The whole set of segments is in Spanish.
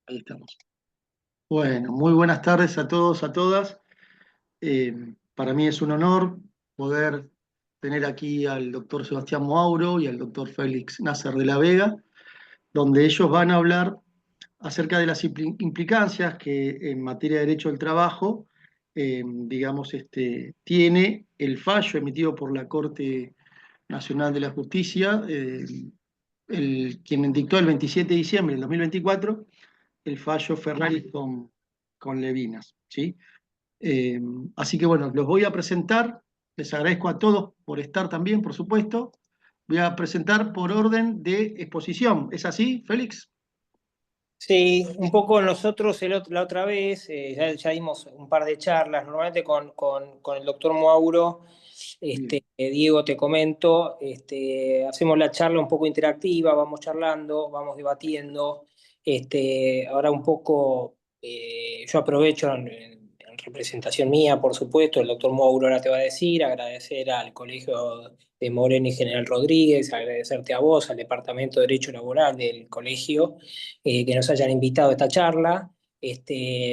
Ahí estamos. Bueno, muy buenas tardes a todos, a todas. Para mí es un honor poder tener aquí al doctor Sebastián Moauro y al doctor Félix Nasser de la Vega, donde ellos van a hablar acerca de las implicancias que en materia de derecho del trabajo, digamos, tiene el fallo emitido por la Corte Nacional de la Justicia, quien dictó el 27 de diciembre del 2024 el fallo Ferrari con Levinas, ¿sí? Eh, Así que bueno, los voy a presentar, les agradezco a todos por estar también, por supuesto. Voy a presentar por orden de exposición. ¿Es así, Félix? Sí, un poco nosotros la otra vez, ya dimos un par de charlas, normalmente con el doctor Moauro, Bien. Diego, te comento, hacemos la charla un poco interactiva, vamos charlando, vamos debatiendo, ahora un poco, yo aprovecho en representación mía, por supuesto, el doctor Moauro ahora te va a decir, agradecer al Colegio de Moreno y General Rodríguez, agradecerte a vos, al Departamento de Derecho Laboral del colegio que nos hayan invitado a esta charla,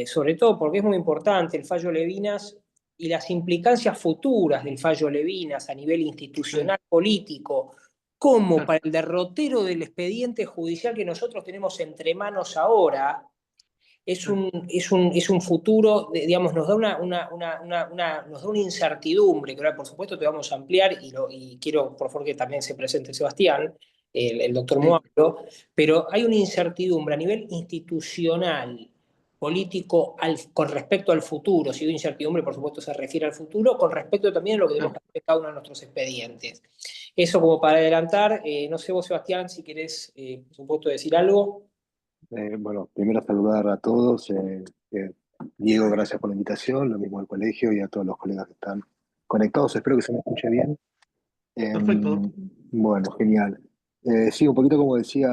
sobre todo porque es muy importante el fallo Levinas y las implicancias futuras del fallo Levinas a nivel Sí, institucional, político, como claro. para el derrotero del expediente judicial que nosotros tenemos entre manos ahora, Claro. es un futuro, digamos, nos da nos da una incertidumbre, que ahora por supuesto te vamos a ampliar y quiero por favor que también se presente Sebastián, el doctor Sí, Moabro, pero hay una incertidumbre a nivel institucional, político, con respecto al futuro. Si digo incertidumbre, por supuesto se refiere al futuro, con respecto también a lo que tenemos claro. que hacer en cada uno de nuestros expedientes. Eso como para adelantar, no sé vos Sebastián, si querés, por supuesto, decir algo. Bueno, primero saludar a todos. Diego, gracias por la invitación, lo mismo al colegio y a todos los colegas que están conectados. Espero que se me escuche bien. Eh, Perfecto, doctor. bueno, genial. Sí, un poquito como decía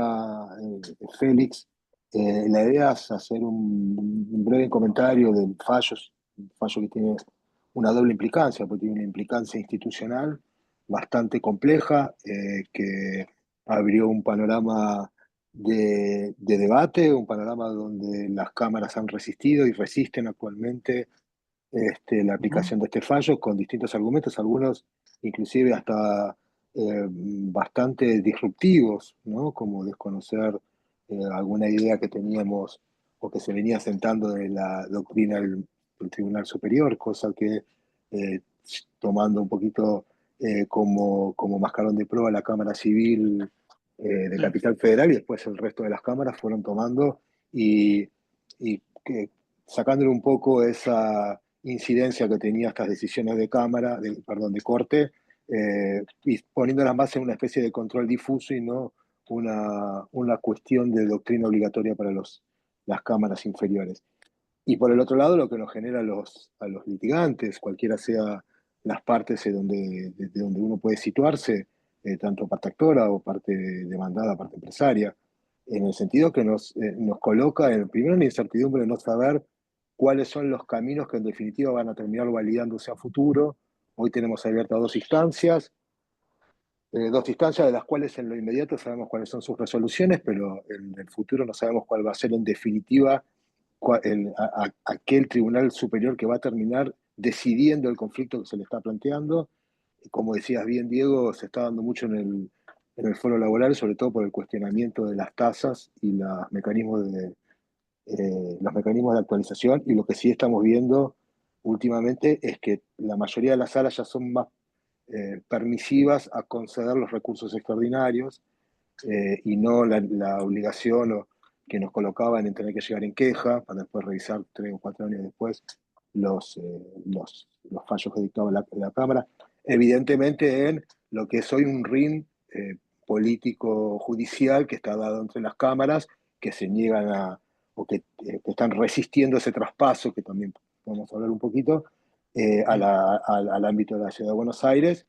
Félix, la idea es hacer un breve comentario del fallo, un fallo que tiene una doble implicancia, porque tiene una implicancia institucional bastante compleja, que abrió un panorama de debate, un panorama donde las cámaras han resistido y resisten actualmente la Ujú. aplicación de este fallo con distintos argumentos, algunos inclusive hasta bastante disruptivos, ¿no? Como desconocer alguna idea que teníamos o que se venía sentando de la doctrina del Tribunal Superior, cosa que eh, tomando un poquito como mascarón de prueba la Cámara Civil de Sí, Capital Federal y después el resto de las cámaras fueron tomando y que, sacándole un poco esa incidencia que tenía estas decisiones de cámara, perdón, de corte, y poniéndolas más en una especie de control difuso y no una cuestión de doctrina obligatoria para las cámaras inferiores. Y por el otro lado, lo que nos genera a los litigantes, cualquiera sea las partes de donde uno puede situarse, tanto parte actora o parte demandada, parte empresaria, en el sentido que nos coloca primero en la incertidumbre de no saber cuáles son los caminos que en definitiva van a terminar validándose a futuro. Hoy tenemos abiertas dos instancias de las cuales en lo inmediato sabemos cuáles son sus resoluciones, pero en el futuro no sabemos cuál va a ser en definitiva aquel tribunal superior que va a terminar decidiendo el conflicto que se le está planteando. Como decías bien, Diego, se está dando mucho en el foro laboral, sobre todo por el cuestionamiento de las tasas y los mecanismos de actualización. Y lo que sí estamos viendo últimamente es que la mayoría de las salas ya son más permisivas a conceder los recursos extraordinarios y no la obligación que nos colocaban en tener que llegar en queja para después revisar 3 o 4 años después los fallos que dictaba la Cámara. Evidentemente en lo que es hoy un ring político-judicial que está dado entre las cámaras, que se niegan que están resistiendo ese traspaso, que también podemos hablar un poquito, sí. al ámbito de la ciudad de Buenos Aires,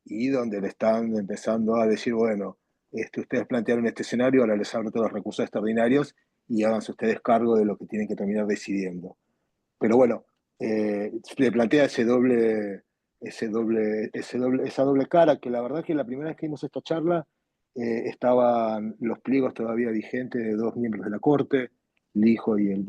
y donde le están empezando a decir, bueno, ustedes plantearon este escenario, ahora les abro todos los recursos extraordinarios y háganse ustedes cargo de lo que tienen que terminar decidiendo. Pero bueno, le plantea esa doble cara, que la verdad que la primera vez que vimos esta charla, estaban los pliegos todavía vigentes de dos miembros de la Corte, el hijo el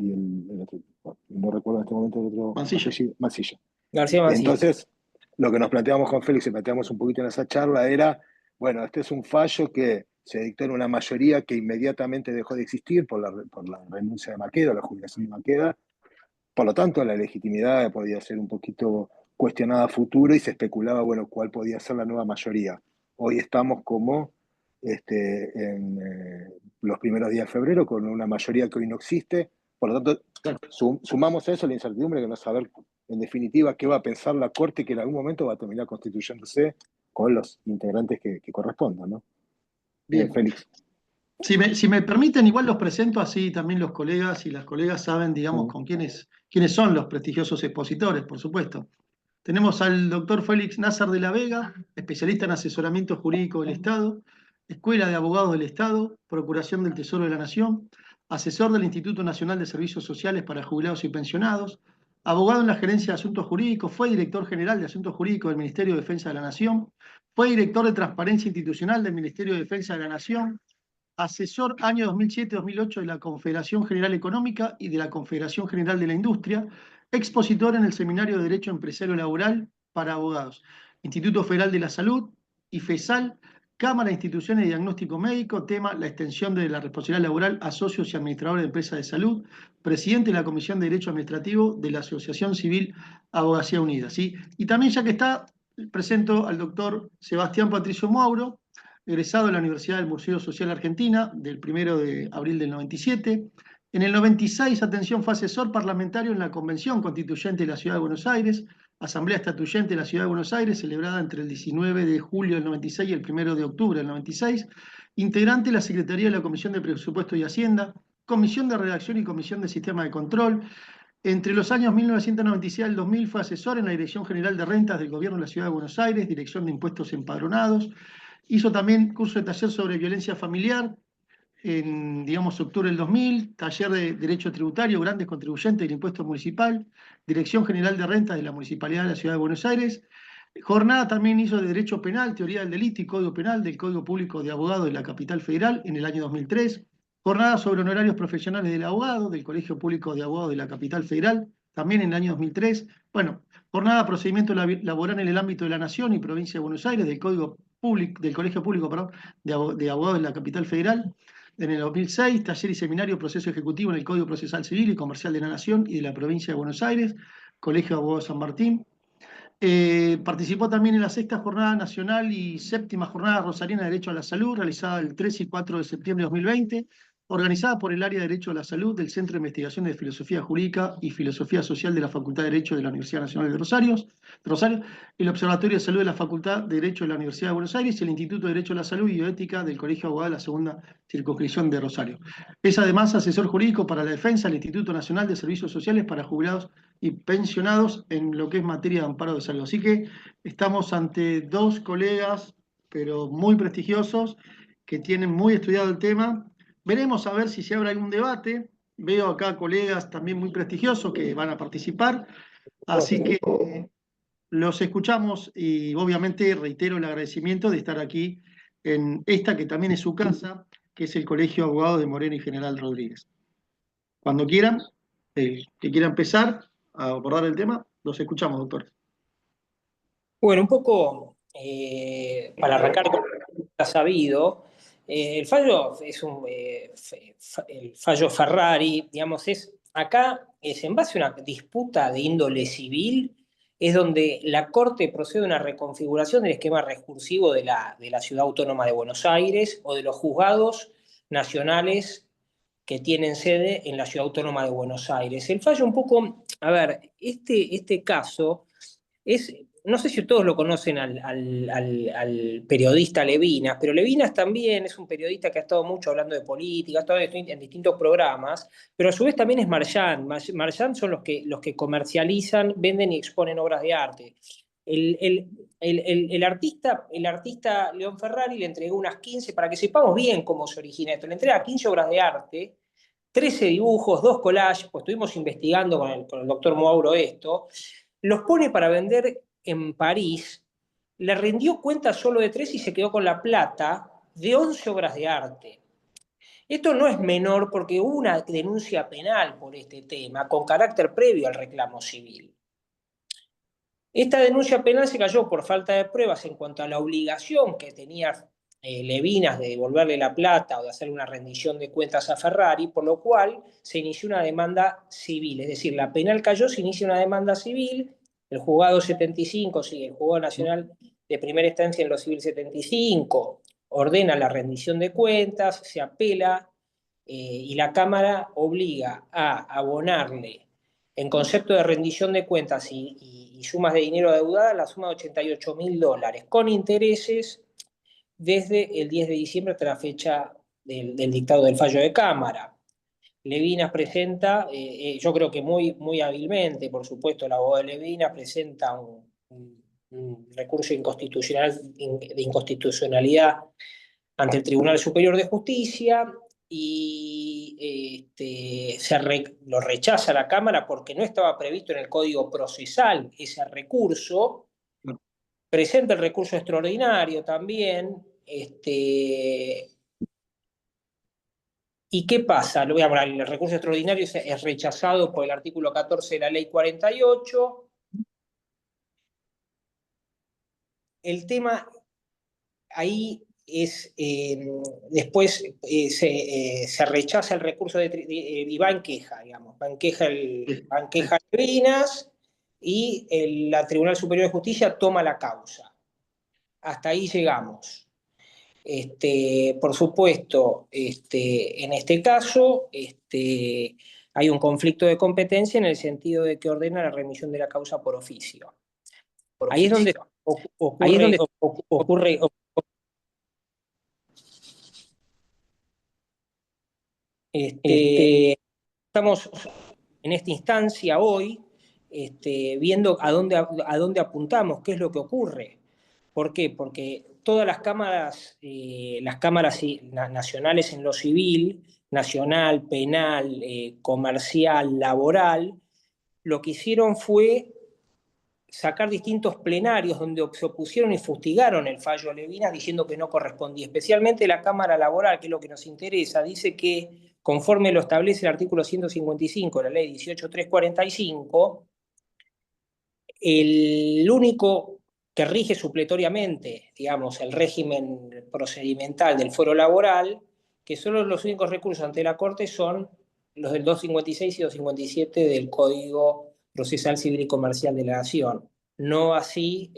otro, no recuerdo en este momento el otro Mancilla. apellido, Mansilla. García Mancilla. Entonces, lo que nos planteamos con Félix y planteamos un poquito en esa charla era, bueno, este es un fallo que se dictó en una mayoría que inmediatamente dejó de existir por la renuncia de Maqueda, la jubilación de Maqueda. Por lo tanto, la legitimidad podía ser un poquito cuestionada a futuro y se especulaba, bueno, cuál podía ser la nueva mayoría. Hoy estamos como en los primeros días de febrero con una mayoría que hoy no existe. Por lo tanto, sumamos a eso la incertidumbre de no saber, en definitiva, qué va a pensar la Corte, que en algún momento va a terminar constituyéndose con los integrantes que correspondan, ¿no? Bien. Félix. Si me permiten, igual los presento así también los colegas y las colegas saben, digamos, con quiénes son los prestigiosos expositores, por supuesto. Tenemos al doctor Félix Nazar de la Vega, especialista en asesoramiento jurídico del Estado, Escuela de Abogados del Estado, Procuración del Tesoro de la Nación, asesor del Instituto Nacional de Servicios Sociales para Jubilados y Pensionados, abogado en la Gerencia de Asuntos Jurídicos, fue director general de Asuntos Jurídicos del Ministerio de Defensa de la Nación, fue director de Transparencia Institucional del Ministerio de Defensa de la Nación, asesor año 2007-2008 de la Confederación General Económica y de la Confederación General de la Industria, expositor en el Seminario de Derecho Empresario Laboral para Abogados, Instituto Federal de la Salud, IFESAL, Cámara de Instituciones de Diagnóstico Médico, tema la extensión de la responsabilidad laboral a socios y administradores de empresas de salud, presidente de la Comisión de Derecho Administrativo de la Asociación Civil Abogacía Unida. ¿Sí? Y también, ya que está, presento al doctor Sebastián Patricio Mauro, egresado de la Universidad del Museo Social Argentina, del 1 de abril del 97. En el 96, atención, fue asesor parlamentario en la Convención Constituyente de la Ciudad de Buenos Aires, Asamblea Estatuyente de la Ciudad de Buenos Aires, celebrada entre el 19 de julio del 96 y el 1 de octubre del 96, integrante de la Secretaría de la Comisión de Presupuesto y Hacienda, Comisión de Redacción y Comisión de Sistema de Control. Entre los años 1996 al 2000 fue asesor en la Dirección General de Rentas del Gobierno de la Ciudad de Buenos Aires, Dirección de Impuestos Empadronados. Hizo también curso de taller sobre violencia familiar en, digamos, octubre del 2000, taller de Derecho Tributario, grandes contribuyentes del impuesto municipal, Dirección General de Rentas de la Municipalidad de la Ciudad de Buenos Aires. Jornada también hizo de Derecho Penal, Teoría del Delito y Código Penal del Código Público de Abogados de la Capital Federal en el año 2003. Jornada sobre honorarios profesionales del abogado del Colegio Público de Abogados de la Capital Federal, también en el año 2003. Bueno, jornada procedimiento laboral en el ámbito de la Nación y Provincia de Buenos Aires del Colegio Público, perdón, de Abogados de la Capital Federal. En el 2006, taller y seminario proceso ejecutivo en el Código Procesal Civil y Comercial de la Nación y de la Provincia de Buenos Aires, Colegio de Abogados San Martín. Participó también en la 6ª Jornada Nacional y 7ª Jornada Rosarina de Derecho a la Salud, realizada el 3 y 4 de septiembre de 2020, organizada por el Área de Derecho a la Salud del Centro de Investigaciones de Filosofía Jurídica y Filosofía Social de la Facultad de Derecho de la Universidad Nacional de Rosario, el Observatorio de Salud de la Facultad de Derecho de la Universidad de Buenos Aires y el Instituto de Derecho a la Salud y Bioética del Colegio de Abogados de la Segunda Circunscripción de Rosario. Es además asesor jurídico para la defensa del Instituto Nacional de Servicios Sociales para Jubilados y Pensionados en lo que es materia de amparo de salud. Así que estamos ante dos colegas, pero muy prestigiosos, que tienen muy estudiado el tema. Veremos a ver si se abre algún debate. Veo acá colegas también muy prestigiosos que van a participar. Así que los escuchamos y obviamente reitero el agradecimiento de estar aquí en esta que también es su casa, que es el Colegio de Abogados de Moreno y General Rodríguez. Cuando quieran, el que quiera empezar a abordar el tema, los escuchamos, doctor. Bueno, un poco para arrancar con lo que está sabido, el fallo es el fallo Ferrari, digamos, acá es en base a una disputa de índole civil, es donde la Corte procede a una reconfiguración del esquema recursivo de la Ciudad Autónoma de Buenos Aires o de los juzgados nacionales que tienen sede en la Ciudad Autónoma de Buenos Aires. El fallo un poco, a ver, este caso es, no sé si todos lo conocen al periodista Levinas, pero Levinas también es un periodista que ha estado mucho hablando de política, ha estado en distintos programas, pero a su vez también es Marchand. Marchand son los que comercializan, venden y exponen obras de arte. El artista León Ferrari le entregó unas 15, para que sepamos bien cómo se origina esto, le entrega 15 obras de arte, 13 dibujos, 2 collages, pues estuvimos investigando con el doctor Mauro esto, los pone para vender en París, le rindió cuenta solo de 3 y se quedó con la plata de 11 obras de arte. Esto no es menor porque hubo una denuncia penal por este tema con carácter previo al reclamo civil. Esta denuncia penal se cayó por falta de pruebas en cuanto a la obligación que tenía Levinas de devolverle la plata o de hacer una rendición de cuentas a Ferrari, por lo cual se inició una demanda civil. Es decir, la penal cayó, se inicia una demanda civil, el juzgado 75, sí, el juzgado nacional de primera instancia en lo civil 75, ordena la rendición de cuentas, se apela y la Cámara obliga a abonarle en concepto de rendición de cuentas y sumas de dinero adeudada, la suma de $88.000, con intereses desde el 10 de diciembre hasta la fecha del dictado del fallo de Cámara. Levinas presenta, yo creo que muy hábilmente, por supuesto, el abogado de Levinas presenta un recurso de inconstitucionalidad ante el Tribunal Superior de Justicia y lo rechaza la Cámara porque no estaba previsto en el Código Procesal ese recurso. Presenta el recurso extraordinario también. ¿Y qué pasa? El recurso extraordinario es rechazado por el artículo 14 de la Ley 48. El tema ahí es, después se rechaza el recurso y va en queja, digamos, va en queja Levinas y la Tribunal Superior de Justicia toma la causa. Hasta ahí llegamos. Por supuesto, en este caso hay un conflicto de competencia en el sentido de que ordena la remisión de la causa por oficio. Ahí es donde ocurre estamos en esta instancia hoy viendo a dónde apuntamos, qué es lo que ocurre. ¿Por qué? Porque todas las cámaras nacionales en lo civil, nacional, penal, comercial, laboral, lo que hicieron fue sacar distintos plenarios donde se opusieron y fustigaron el fallo Levinas diciendo que no correspondía. Especialmente la Cámara Laboral, que es lo que nos interesa, dice que conforme lo establece el artículo 155 de la ley 18.345, el único que rige supletoriamente, digamos, el régimen procedimental del fuero laboral, que solo los únicos recursos ante la Corte son los del 256 y 257 del Código Procesal Civil y Comercial de la Nación. No así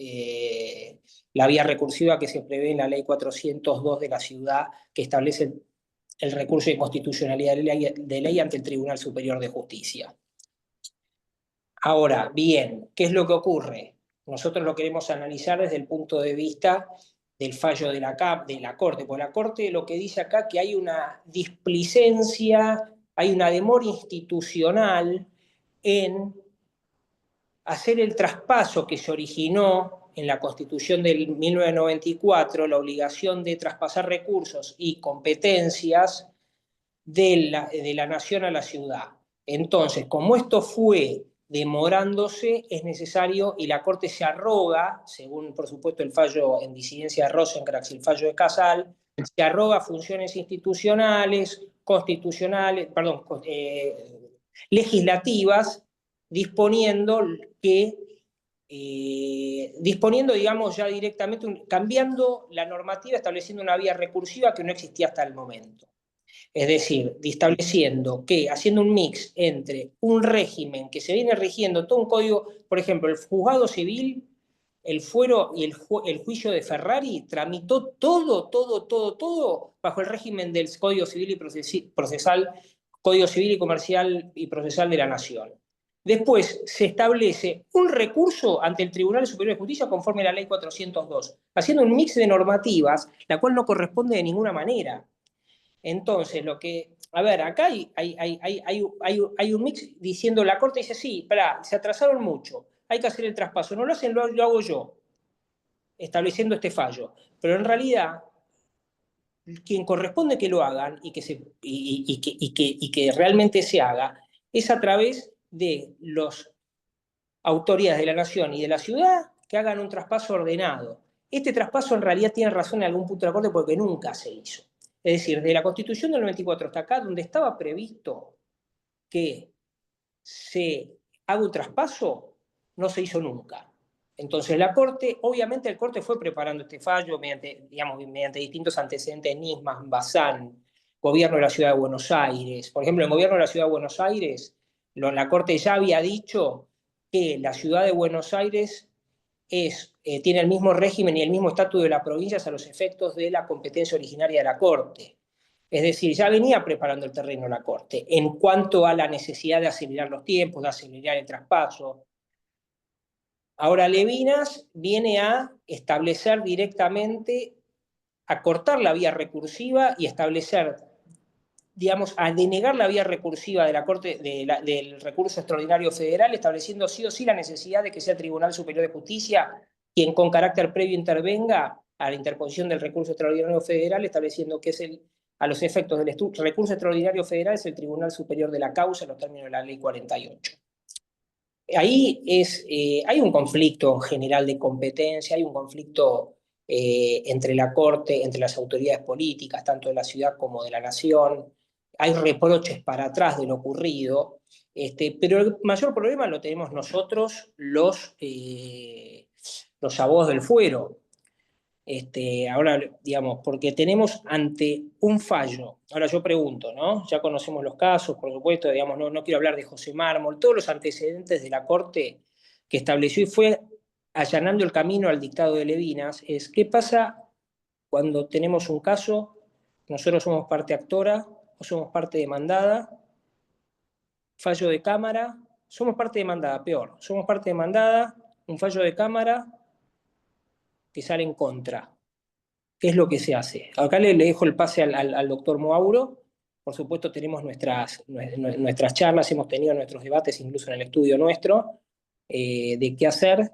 la vía recursiva que se prevé en la Ley 402 de la Ciudad, que establece el recurso de constitucionalidad de ley ante el Tribunal Superior de Justicia. Ahora, bien, ¿qué es lo que ocurre? Nosotros lo queremos analizar desde el punto de vista del fallo de la Corte, porque la Corte lo que dice acá que hay una displicencia, hay una demora institucional en hacer el traspaso que se originó en la Constitución del 1994, la obligación de traspasar recursos y competencias de la nación a la ciudad. Entonces, como esto fue demorándose, es necesario, y la Corte se arroga, según por supuesto el fallo en disidencia de Rosenkrantz y el fallo de Casal, se arroga funciones institucionales, constitucionales, perdón, legislativas, disponiendo, digamos, ya directamente, cambiando la normativa, estableciendo una vía recursiva que no existía hasta el momento. Es decir, estableciendo que, haciendo un mix entre un régimen que se viene rigiendo, todo un código, por ejemplo, el juzgado civil, el fuero y el juicio de Ferrari tramitó todo bajo el régimen del Código Civil y Procesal, Código Civil y Comercial y Procesal de la Nación. Después se establece un recurso ante el Tribunal Superior de Justicia conforme a la Ley 402, haciendo un mix de normativas, la cual no corresponde de ninguna manera. Entonces, acá hay un mix diciendo, la Corte dice, sí, se atrasaron mucho, hay que hacer el traspaso, no lo hacen, lo hago yo, estableciendo este fallo. Pero en realidad, quien corresponde que lo hagan y que realmente se haga, es a través de las autoridades de la nación y de la ciudad que hagan un traspaso ordenado. Este traspaso en realidad tiene razón en algún punto de la Corte porque nunca se hizo. Es decir, de la Constitución del 94 hasta acá, donde estaba previsto que se haga un traspaso, no se hizo nunca. Entonces la Corte, obviamente el Corte fue preparando este fallo mediante, digamos, mediante distintos antecedentes, Nisman, Bazán, Gobierno de la Ciudad de Buenos Aires. Por ejemplo, el Gobierno de la Ciudad de Buenos Aires, la Corte ya había dicho que la Ciudad de Buenos Aires tiene el mismo régimen y el mismo estatus de las provincias a los efectos de la competencia originaria de la Corte. Es decir, ya venía preparando el terreno la Corte en cuanto a la necesidad de acelerar los tiempos, de acelerar el traspaso. Ahora Levinas viene a establecer directamente, a cortar la vía recursiva y establecer, digamos, a denegar la vía recursiva de la Corte del recurso extraordinario federal, estableciendo sí o sí la necesidad de que sea el Tribunal Superior de Justicia quien con carácter previo intervenga a la interposición del recurso extraordinario federal, estableciendo que es a los efectos del recurso extraordinario federal es el Tribunal Superior de la Causa en los términos de la Ley 48. Ahí hay un conflicto general de competencia, hay un conflicto entre la Corte, entre las autoridades políticas, tanto de la ciudad como de la nación. Hay reproches para atrás de lo ocurrido, pero el mayor problema lo tenemos nosotros, los abogados del fuero. Ahora, digamos, porque tenemos ante un fallo, ahora yo pregunto, ¿no? Ya conocemos los casos, por supuesto, digamos, no quiero hablar de José Mármol, todos los antecedentes de la Corte que estableció y fue allanando el camino al dictado de Levinas, es qué pasa cuando tenemos un caso, nosotros somos parte actora o somos parte demandada, fallo de Cámara, somos parte demandada, peor, somos parte demandada, un fallo de Cámara que sale en contra. ¿Qué es lo que se hace? Acá le dejo el pase al doctor Moauro. Por supuesto, tenemos nuestras charlas, hemos tenido nuestros debates incluso en el estudio nuestro de qué hacer.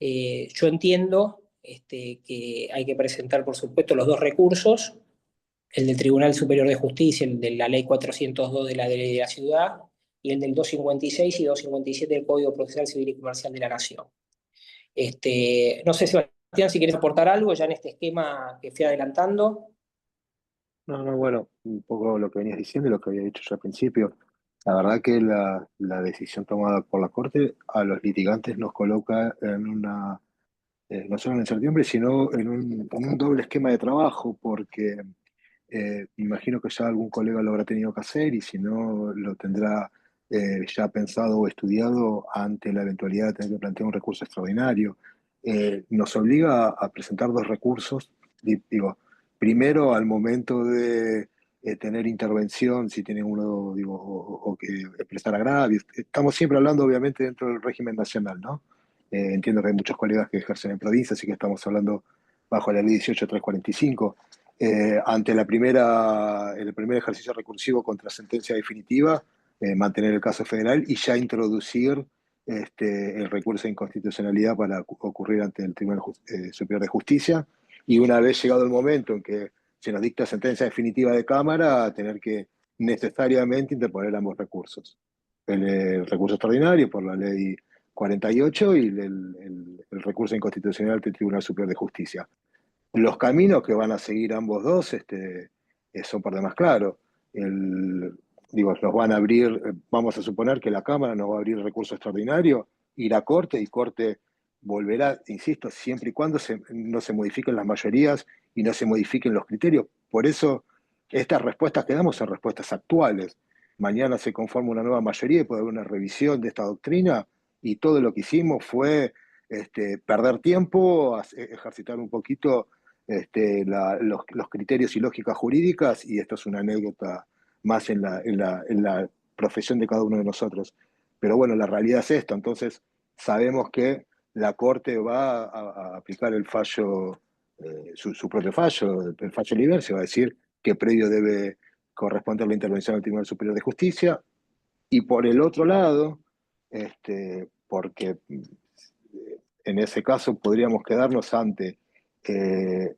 Yo entiendo que hay que presentar, por supuesto, los dos recursos, el del Tribunal Superior de Justicia, el de la Ley 402 de la Ley de la Ciudad, y el del 256 y 257 del Código Procesal Civil y Comercial de la Nación. No sé, Sebastián, si quieres aportar algo ya en este esquema que fui adelantando. No, bueno, un poco lo que venías diciendo y lo que había dicho yo al principio. La verdad que la decisión tomada por la Corte a los litigantes nos coloca en una, no solo en incertidumbre, sino en un doble esquema de trabajo, porque imagino que ya algún colega lo habrá tenido que hacer y si no lo tendrá ya pensado o estudiado ante la eventualidad de tener que plantear un recurso extraordinario. Nos obliga a presentar dos recursos, digo, primero al momento de tener intervención, si tiene uno, digo, o que expresar agravios. Estamos siempre hablando, obviamente, dentro del régimen nacional, ¿no? Entiendo que hay muchos colegas que ejercen en provincia, así que estamos hablando bajo la ley 18345. Ante el primer ejercicio recursivo contra sentencia definitiva, mantener el caso federal y ya introducir el recurso de inconstitucionalidad para ocurrir ante el Tribunal Superior de Justicia. Y una vez llegado el momento en que se nos dicta sentencia definitiva de Cámara, tener que necesariamente interponer ambos recursos. El recurso extraordinario por la ley 48 y el recurso inconstitucional del Tribunal Superior de Justicia. Los caminos que van a seguir ambos dos son por demás claros. Digo, nos van a abrir, vamos a suponer que la Cámara nos va a abrir recurso extraordinario, irá a Corte y Corte volverá, insisto, siempre y cuando no se modifiquen las mayorías y no se modifiquen los criterios. Por eso, estas respuestas que damos son respuestas actuales. Mañana se conforma una nueva mayoría y puede haber una revisión de esta doctrina y todo lo que hicimos fue perder tiempo, ejercitar un poquito los criterios y lógicas jurídicas, y esto es una anécdota más en la profesión de cada uno de nosotros. Pero bueno, la realidad es esto, entonces sabemos que la Corte va a aplicar el fallo, su propio fallo, el fallo libre, se va a decir que previo debe corresponder la intervención del Tribunal Superior de Justicia, y por el otro lado, porque en ese caso podríamos quedarnos ante que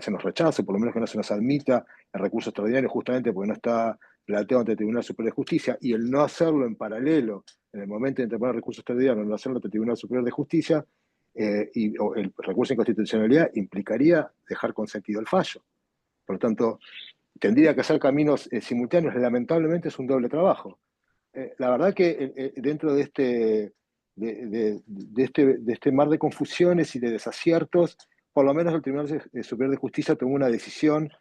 se nos rechace, por lo menos que no se nos admita el recurso extraordinario, justamente porque no está planteado ante el Tribunal Superior de Justicia, y el no hacerlo en paralelo, en el momento de interponer el recurso extraordinario, no hacerlo ante el Tribunal Superior de Justicia, o el recurso de inconstitucionalidad implicaría dejar consentido el fallo. Por lo tanto, tendría que ser caminos simultáneos. Lamentablemente es un doble trabajo. La verdad que dentro de este mar de confusiones y de desaciertos, por lo menos el Tribunal Superior de Justicia tomó una decisión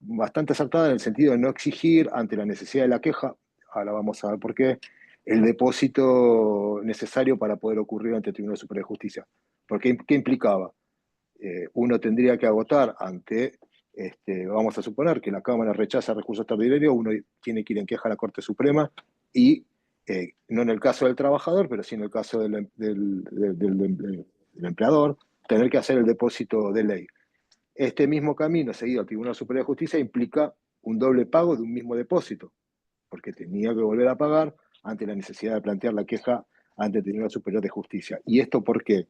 bastante acertada en el sentido de no exigir ante la necesidad de la queja, ahora vamos a ver por qué, el depósito necesario para poder ocurrir ante el Tribunal Superior de Justicia. Porque, ¿qué implicaba? Uno tendría que agotar ante, vamos a suponer que la Cámara rechaza recurso extraordinario, uno tiene que ir en queja a la Corte Suprema y, no en el caso del trabajador, pero sí en el caso del empleador, tener que hacer el depósito de ley. Este mismo camino seguido al Tribunal Superior de Justicia implica un doble pago de un mismo depósito, porque tenía que volver a pagar ante la necesidad de plantear la queja ante el Tribunal Superior de Justicia. ¿Y esto por qué?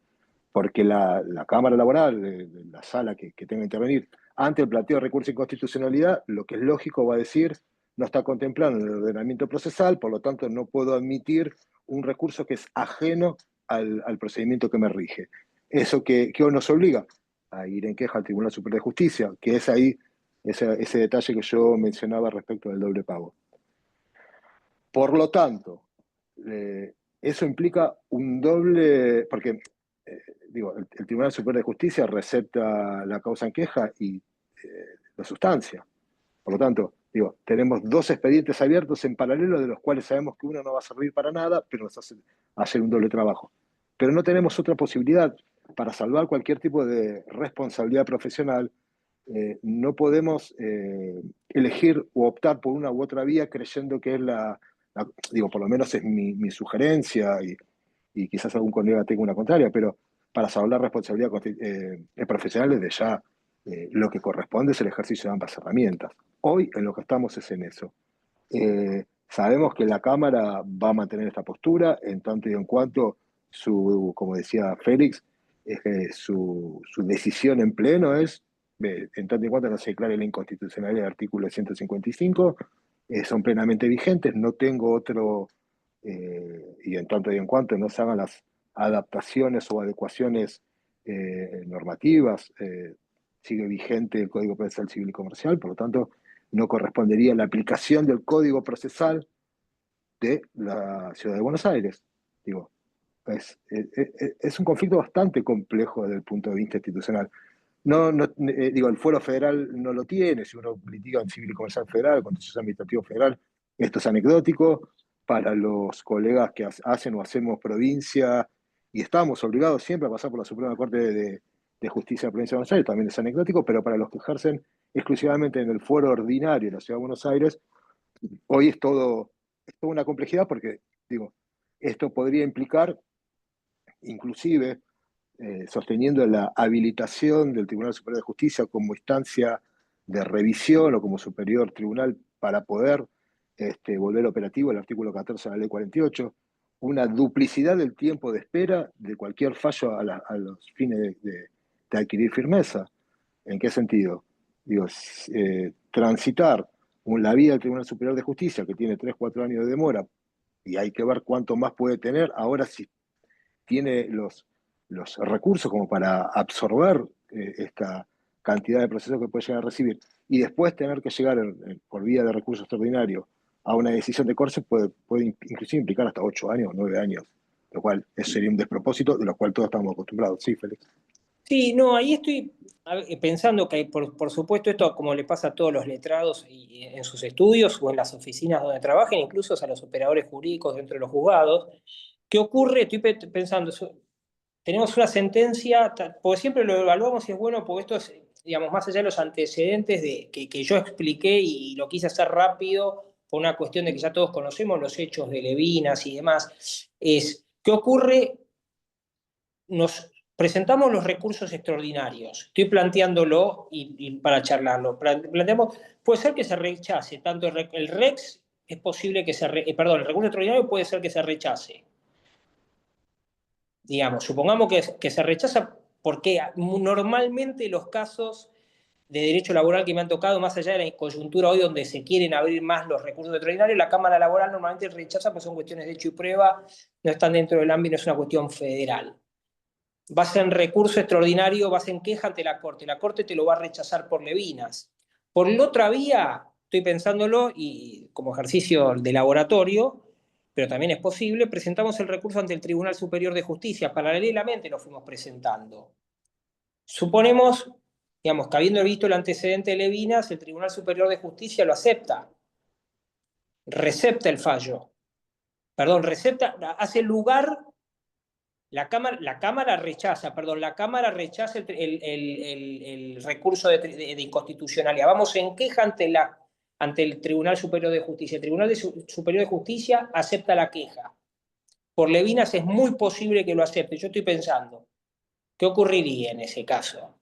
Porque la Cámara Laboral, de la sala que tenga que intervenir, ante el planteo de recurso de inconstitucionalidad, lo que es lógico va a decir, no está contemplado en el ordenamiento procesal, por lo tanto no puedo admitir un recurso que es ajeno al procedimiento que me rige. ¿Eso qué nos obliga? A ir en queja al Tribunal Superior de Justicia, que es ahí ese detalle que yo mencionaba respecto del doble pago. Por lo tanto, eso implica un doble, porque digo, el Tribunal Superior de Justicia recepta la causa en queja y la sustancia. Por lo tanto, digo, tenemos dos expedientes abiertos en paralelo, de los cuales sabemos que uno no va a servir para nada, pero nos hace hacer un doble trabajo. Pero no tenemos otra posibilidad para salvar cualquier tipo de responsabilidad profesional. No podemos elegir o optar por una u otra vía creyendo que es digo, por lo menos es mi sugerencia y quizás algún colega tenga una contraria, pero para salvar responsabilidad profesional desde ya lo que corresponde es el ejercicio de ambas herramientas. Hoy en lo que estamos es en eso. Sabemos que la Cámara va a mantener esta postura en tanto y en cuanto como decía Félix, su decisión en pleno es, en tanto y en cuanto no se declare la inconstitucionalidad del artículo 155, son plenamente vigentes, no tengo otro, y en tanto y en cuanto no se hagan las adaptaciones o adecuaciones normativas, sigue vigente el Código Procesal Civil y Comercial, por lo tanto, no correspondería la aplicación del Código Procesal de la Ciudad de Buenos Aires. Digo, es un conflicto bastante complejo desde el punto de vista institucional. Digo, el fuero federal no lo tiene, si uno litiga en civil y comercial federal, contencioso administrativo federal, esto es anecdótico. Para los colegas que hacen o hacemos provincia, y estamos obligados siempre a pasar por la Suprema Corte de Justicia de la Provincia de Buenos Aires, también es anecdótico, pero para los que ejercen exclusivamente en el fuero ordinario de la Ciudad de Buenos Aires, hoy es toda una complejidad porque, digo, esto podría implicar, inclusive, sosteniendo la habilitación del Tribunal Superior de Justicia como instancia de revisión o como superior tribunal para poder volver operativo el artículo 14 de la Ley 48, una duplicidad del tiempo de espera de cualquier fallo a los fines de adquirir firmeza. ¿En qué sentido? Digo, transitar la vía del Tribunal Superior de Justicia, que tiene 3, 4 años de demora, y hay que ver cuánto más puede tener, ahora si tiene los recursos como para absorber esta cantidad de procesos que puede llegar a recibir, y después tener que llegar por vía de recurso extraordinario a una decisión de corte puede inclusive implicar hasta 8 años, 9 años, lo cual sería un despropósito de lo cual todos estamos acostumbrados. Sí, Félix. Sí, no, ahí estoy pensando que por supuesto esto como le pasa a todos los letrados en sus estudios o en las oficinas donde trabajen, incluso a los operadores jurídicos dentro de los juzgados. ¿Qué ocurre? Estoy pensando, tenemos una sentencia, porque siempre lo evaluamos y es bueno, porque esto es, digamos, más allá de los antecedentes que yo expliqué y lo quise hacer rápido por una cuestión de que ya todos conocemos los hechos de Levinas y demás, ¿qué ocurre? Nos presentamos los recursos extraordinarios. Estoy planteándolo y para charlarlo. Planteamos, puede ser que se rechace, tanto el REX es posible que perdón, el recurso extraordinario puede ser que se rechace. Digamos, supongamos que se rechaza porque normalmente los casos de derecho laboral que me han tocado, más allá de la coyuntura hoy donde se quieren abrir más los recursos extraordinarios, la Cámara Laboral normalmente rechaza porque son cuestiones de hecho y prueba, no están dentro del ámbito, es una cuestión federal. vas en recurso extraordinario, vas en queja ante la Corte te lo va a rechazar por levinas. Por la otra vía, estoy pensándolo, y como ejercicio de laboratorio, pero también es posible, presentamos el recurso ante el Tribunal Superior de Justicia, paralelamente lo fuimos presentando. Suponemos, digamos, que habiendo visto el antecedente de Levinas, el Tribunal Superior de Justicia lo acepta, recepta el fallo, perdón, recepta, hace lugar. La Cámara rechaza, perdón, la Cámara rechaza el recurso de inconstitucionalidad. Vamos en queja ante el Tribunal Superior de Justicia. El Tribunal Superior de Justicia acepta la queja. Por Levinas es muy posible que lo acepte. Yo estoy pensando, ¿qué ocurriría en ese caso?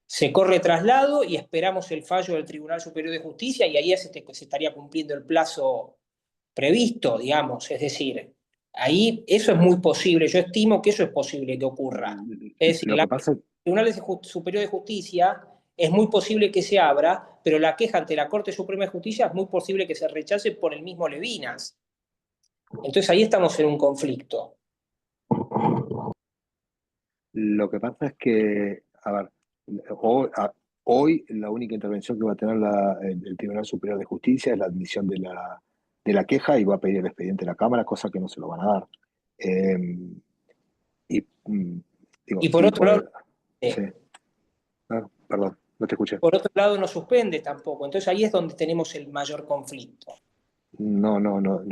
Se corre traslado y esperamos el fallo del Tribunal Superior de Justicia y ahí se estaría cumpliendo el plazo previsto, digamos, es decir, ahí eso es muy posible, yo estimo que eso es posible que ocurra. Es decir, Lo que pasa, el Tribunal Superior de Justicia es muy posible que se abra, pero la queja ante la Corte Suprema de Justicia es muy posible que se rechace por el mismo Levinas. Entonces ahí estamos en un conflicto. lo que pasa es que, a ver, hoy la única intervención que va a tener el Tribunal Superior de Justicia es la admisión de la queja y va a pedir el expediente de la Cámara, cosa que no se lo van a dar. Eh, y digo, Y por sí, otro lado, sí. Ah, perdón, no te escuché. no suspende tampoco. Entonces ahí es donde tenemos el mayor conflicto. No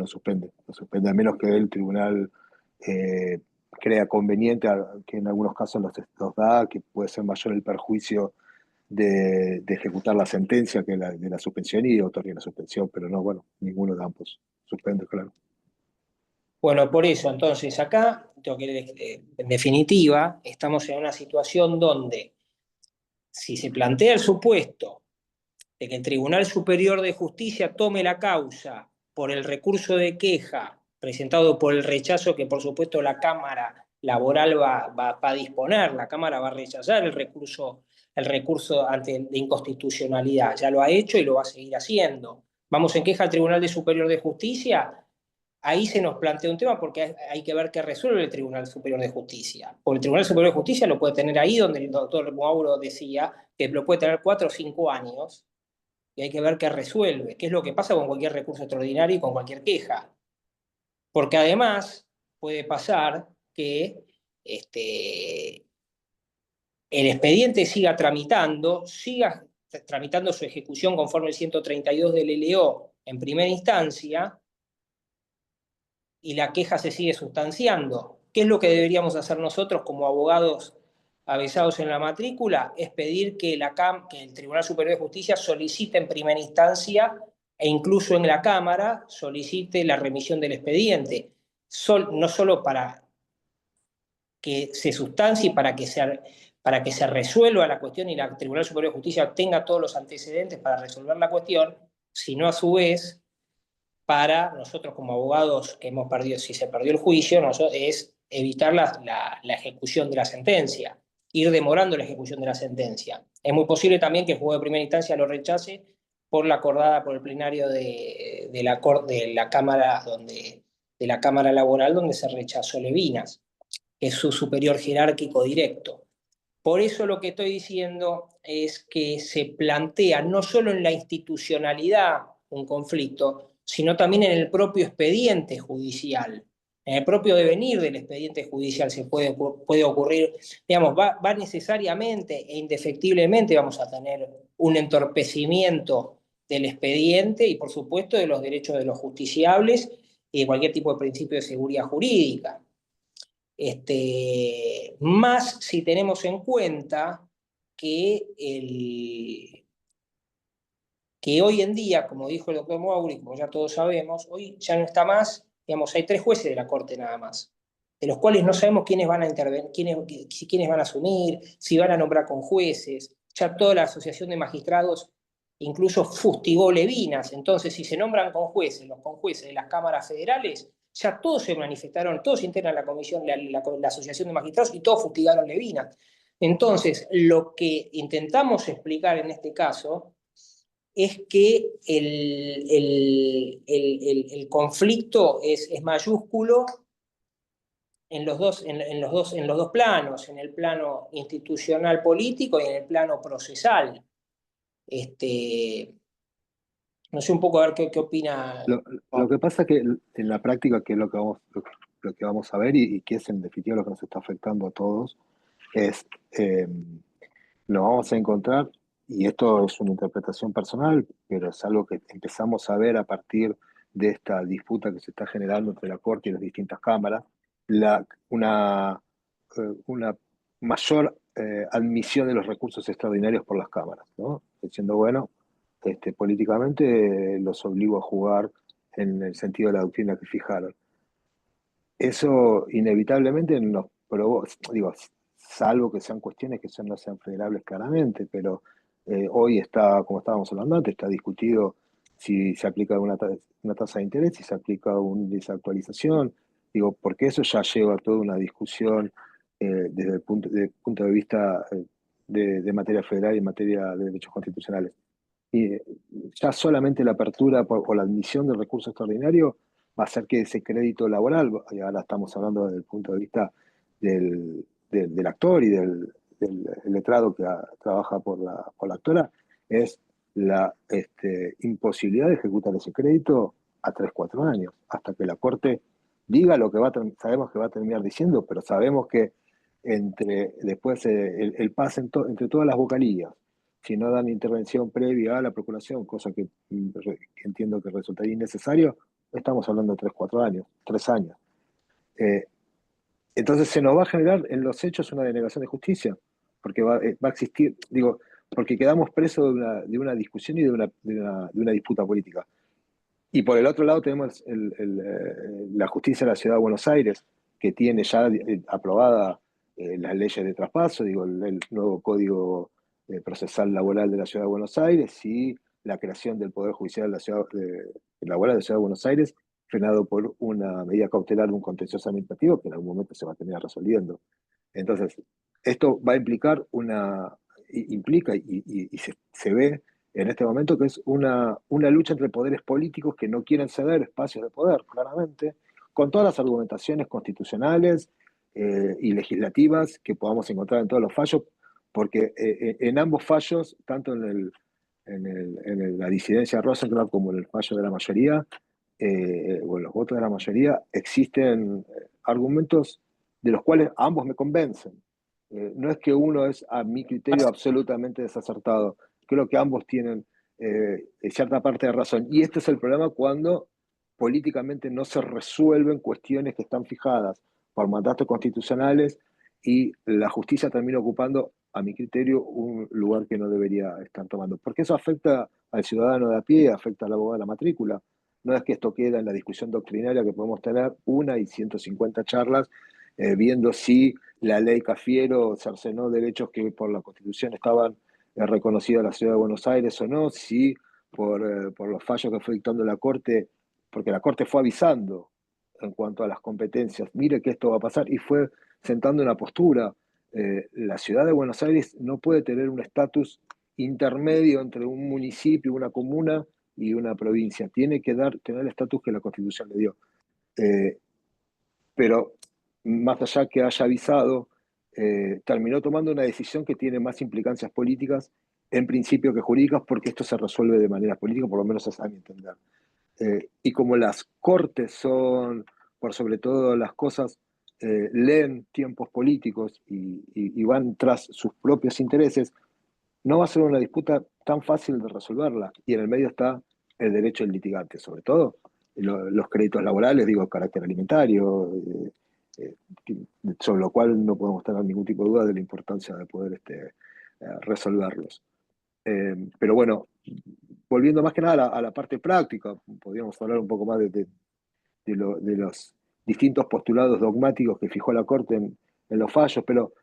suspende. No suspende, a menos que el tribunal eh, crea conveniente, que en algunos casos los da, que puede ser mayor el perjuicio de ejecutar la sentencia que de la suspensión y otorgue la suspensión, pero no, bueno, ninguno de ambos suspende, claro. Bueno, por eso, entonces, acá, en definitiva, estamos en una situación donde, si se plantea el supuesto de que el Tribunal Superior de Justicia tome la causa por el recurso de queja presentado por el rechazo que, por supuesto, la Cámara Laboral va a disponer, la Cámara va a rechazar el recurso de inconstitucionalidad, ya lo ha hecho y lo va a seguir haciendo. Vamos en queja al Tribunal Superior de Justicia. Ahí se nos plantea un tema porque hay que ver qué resuelve el Tribunal Superior de Justicia. Porque el Tribunal Superior de Justicia lo puede tener ahí donde el doctor Mauro decía que lo puede tener 4 o 5 años y hay que ver qué resuelve, qué es lo que pasa con cualquier recurso extraordinario y con cualquier queja. Porque además puede pasar que el expediente siga tramitando su ejecución conforme el 132 del LLO en primera instancia y la queja se sigue sustanciando. ¿Qué es lo que deberíamos hacer nosotros como abogados avesados en la matrícula? Es pedir que el Tribunal Superior de Justicia solicite en primera instancia e incluso en la Cámara solicite la remisión del expediente, no solo para que se sustancie, para que se resuelva la cuestión y el Tribunal Superior de Justicia tenga todos los antecedentes para resolver la cuestión, sino a su vez para nosotros como abogados que hemos perdido, si se perdió el juicio, es evitar la ejecución de la sentencia, ir demorando la ejecución de la sentencia. Es muy posible también que el juez de primera instancia lo rechace por la acordada por el plenario de la Cámara de la Cámara Laboral donde se rechazó Levinas, que es su superior jerárquico directo. Por eso lo que estoy diciendo es que se plantea no solo en la institucionalidad un conflicto, sino también en el propio expediente judicial. En el propio devenir del expediente judicial puede ocurrir, digamos, va necesariamente e indefectiblemente vamos a tener un entorpecimiento del expediente y por supuesto de los derechos de los justiciables y de cualquier tipo de principio de seguridad jurídica. Más si tenemos en cuenta que, que hoy en día, como dijo el doctor Mauri, como ya todos sabemos, hoy ya no está más, digamos, hay 3 jueces de la Corte nada más, de los cuales no sabemos quiénes van a intervenir, quiénes van a asumir, si van a nombrar con jueces, ya toda la Asociación de Magistrados incluso fustigó Levinas, entonces si se nombran con jueces, los conjueces de las cámaras federales, ya todos se manifestaron, todos integran la comisión, la Asociación de Magistrados y todos fustigaron Levinas. Entonces, lo que intentamos explicar en este caso es que el conflicto es mayúsculo en los dos planos, en el plano institucional político y en el plano procesal. No sé un poco a ver qué opina. Lo que pasa que en la práctica, que es lo que vamos a ver y que es en definitiva lo que nos está afectando a todos, es, nos vamos a encontrar, y esto es una interpretación personal, pero es algo que empezamos a ver a partir de esta disputa que se está generando entre la Corte y las distintas cámaras, una mayor admisión de los recursos extraordinarios por las cámaras, ¿no? Diciendo, bueno, políticamente los obligo a jugar en el sentido de la doctrina que fijaron. Eso inevitablemente nos probó, digo, salvo que sean cuestiones que no sean federables claramente, pero hoy está, como estábamos hablando antes, está discutido si se aplica una tasa de interés, si se aplica una desactualización, digo, porque eso ya lleva a toda una discusión desde el punto de vista de materia federal y en materia de derechos constitucionales. Y ya solamente la apertura o la admisión del recurso extraordinario va a hacer que ese crédito laboral, y ahora estamos hablando desde el punto de vista del actor y del letrado que trabaja por la actora, es la imposibilidad de ejecutar ese crédito a 3 4 años, hasta que la Corte diga lo que sabemos que va a terminar diciendo, pero sabemos que después el pase entre todas las vocalías, si no dan intervención previa a la procuración, cosa que entiendo que resultaría innecesario, estamos hablando de 3 4 años, 3 años. Entonces se nos va a generar en los hechos una denegación de justicia, porque va a existir, digo, porque quedamos presos de una discusión y de una disputa política. Y por el otro lado tenemos la justicia de la Ciudad de Buenos Aires, que tiene ya aprobada las leyes de traspaso, digo, el nuevo Código Procesal Laboral de la Ciudad de Buenos Aires y la creación del Poder Judicial de la Ciudad Laboral de la Ciudad de Buenos Aires, frenado por una medida cautelar de un contencioso administrativo que en algún momento se va a terminar resolviendo. Entonces, esto va a implicar implica y se ve en este momento que es una lucha entre poderes políticos que no quieren ceder espacios de poder, claramente, con todas las argumentaciones constitucionales y legislativas que podamos encontrar en todos los fallos, porque en ambos fallos, tanto en la disidencia de Rosenkrantz como en el fallo de la mayoría, o en los votos de la mayoría, existen argumentos de los cuales ambos me convencen. No es que uno es, a mi criterio, absolutamente desacertado. Creo que ambos tienen cierta parte de razón. Y este es el problema cuando políticamente no se resuelven cuestiones que están fijadas por mandatos constitucionales y la justicia termina ocupando, a mi criterio, un lugar que no debería estar tomando. Porque eso afecta al ciudadano de a pie, afecta al abogado de la matrícula. No es que esto queda en la discusión doctrinaria que podemos tener una y 150 charlas viendo si la ley Cafiero cercenó derechos que por la Constitución estaban reconocidos en la Ciudad de Buenos Aires o no, si por los fallos que fue dictando la Corte, porque la Corte fue avisando en cuanto a las competencias, mire que esto va a pasar, y fue sentando una postura. La Ciudad de Buenos Aires no puede tener un estatus intermedio entre un municipio, una comuna y una provincia. Tiene que tener el estatus que la Constitución le dio. Pero más allá que haya avisado, terminó tomando una decisión que tiene más implicancias políticas en principio que jurídicas, porque esto se resuelve de manera política, por lo menos es a mi entender. Y como las cortes son, por sobre todo las cosas, leen tiempos políticos y van tras sus propios intereses, no va a ser una disputa tan fácil de resolverla. Y en el medio está el derecho del litigante, sobre todo los créditos laborales, digo, carácter alimentario, eh, sobre lo cual no podemos tener ningún tipo de duda de la importancia de poder resolverlos. Pero bueno, volviendo más que nada a la parte práctica, podríamos hablar un poco más de los distintos postulados dogmáticos que fijó la Corte en los fallos, pero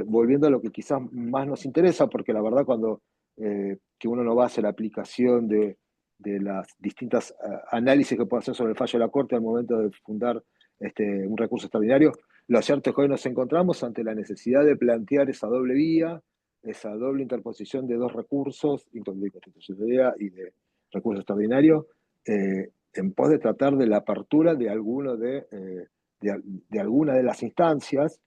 volviendo a lo que quizás más nos interesa, porque la verdad cuando que uno no va a hacer la aplicación de las distintas análisis que puede hacer sobre el fallo de la Corte al momento de fundar un recurso extraordinario, lo cierto es que hoy nos encontramos ante la necesidad de plantear esa doble vía, esa doble interposición de dos recursos, de constitucionalidad y de recurso extraordinario, en pos de tratar de la apertura de alguno de de alguna de las instancias,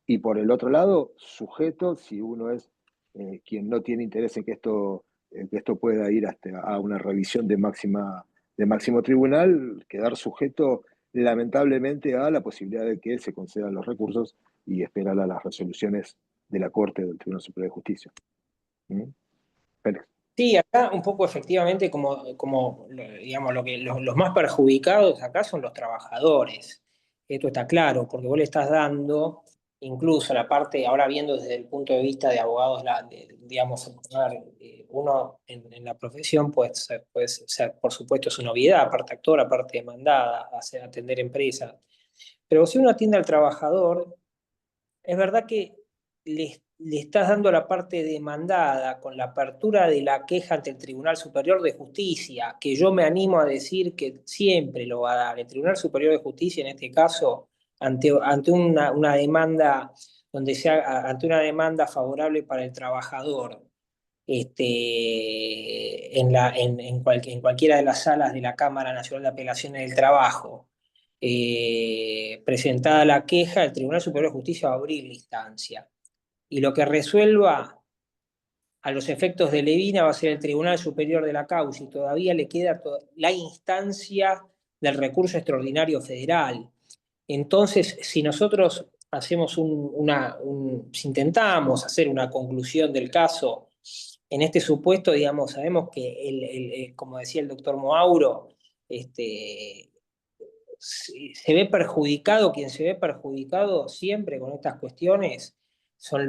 y por el otro lado, sujeto, si uno es quien no tiene interés en que esto pueda ir hasta a una revisión de máximo tribunal, quedar sujeto lamentablemente a la posibilidad de que se concedan los recursos y esperar a las resoluciones de la Corte del Tribunal Superior de Justicia. ¿Mm? Félix. Sí, acá un poco efectivamente digamos, los más perjudicados acá son los trabajadores. Esto está claro, porque vos le estás dando, incluso la parte, ahora viendo desde el punto de vista de abogados, digamos, a ver, uno en la profesión, pues ser, por supuesto, es una obviedad, aparte actor, aparte demandada, atender empresas. Pero si uno atiende al trabajador, es verdad que le estás dando la parte demandada con la apertura de la queja ante el Tribunal Superior de Justicia, que yo me animo a decir que siempre lo va a dar. El Tribunal Superior de Justicia, en este caso, ante una demanda ante una demanda favorable para el trabajador, en cualquiera de las salas de la Cámara Nacional de Apelaciones del Trabajo, presentada la queja, el Tribunal Superior de Justicia va a abrir la instancia. Y lo que resuelva a los efectos de Levina va a ser el Tribunal Superior de la causa y todavía le queda la instancia del recurso extraordinario federal. Entonces, si nosotros hacemos si intentamos hacer una conclusión del caso en este supuesto, digamos, sabemos que, como decía el doctor Moauro, se ve perjudicado, quien se ve perjudicado siempre con estas cuestiones son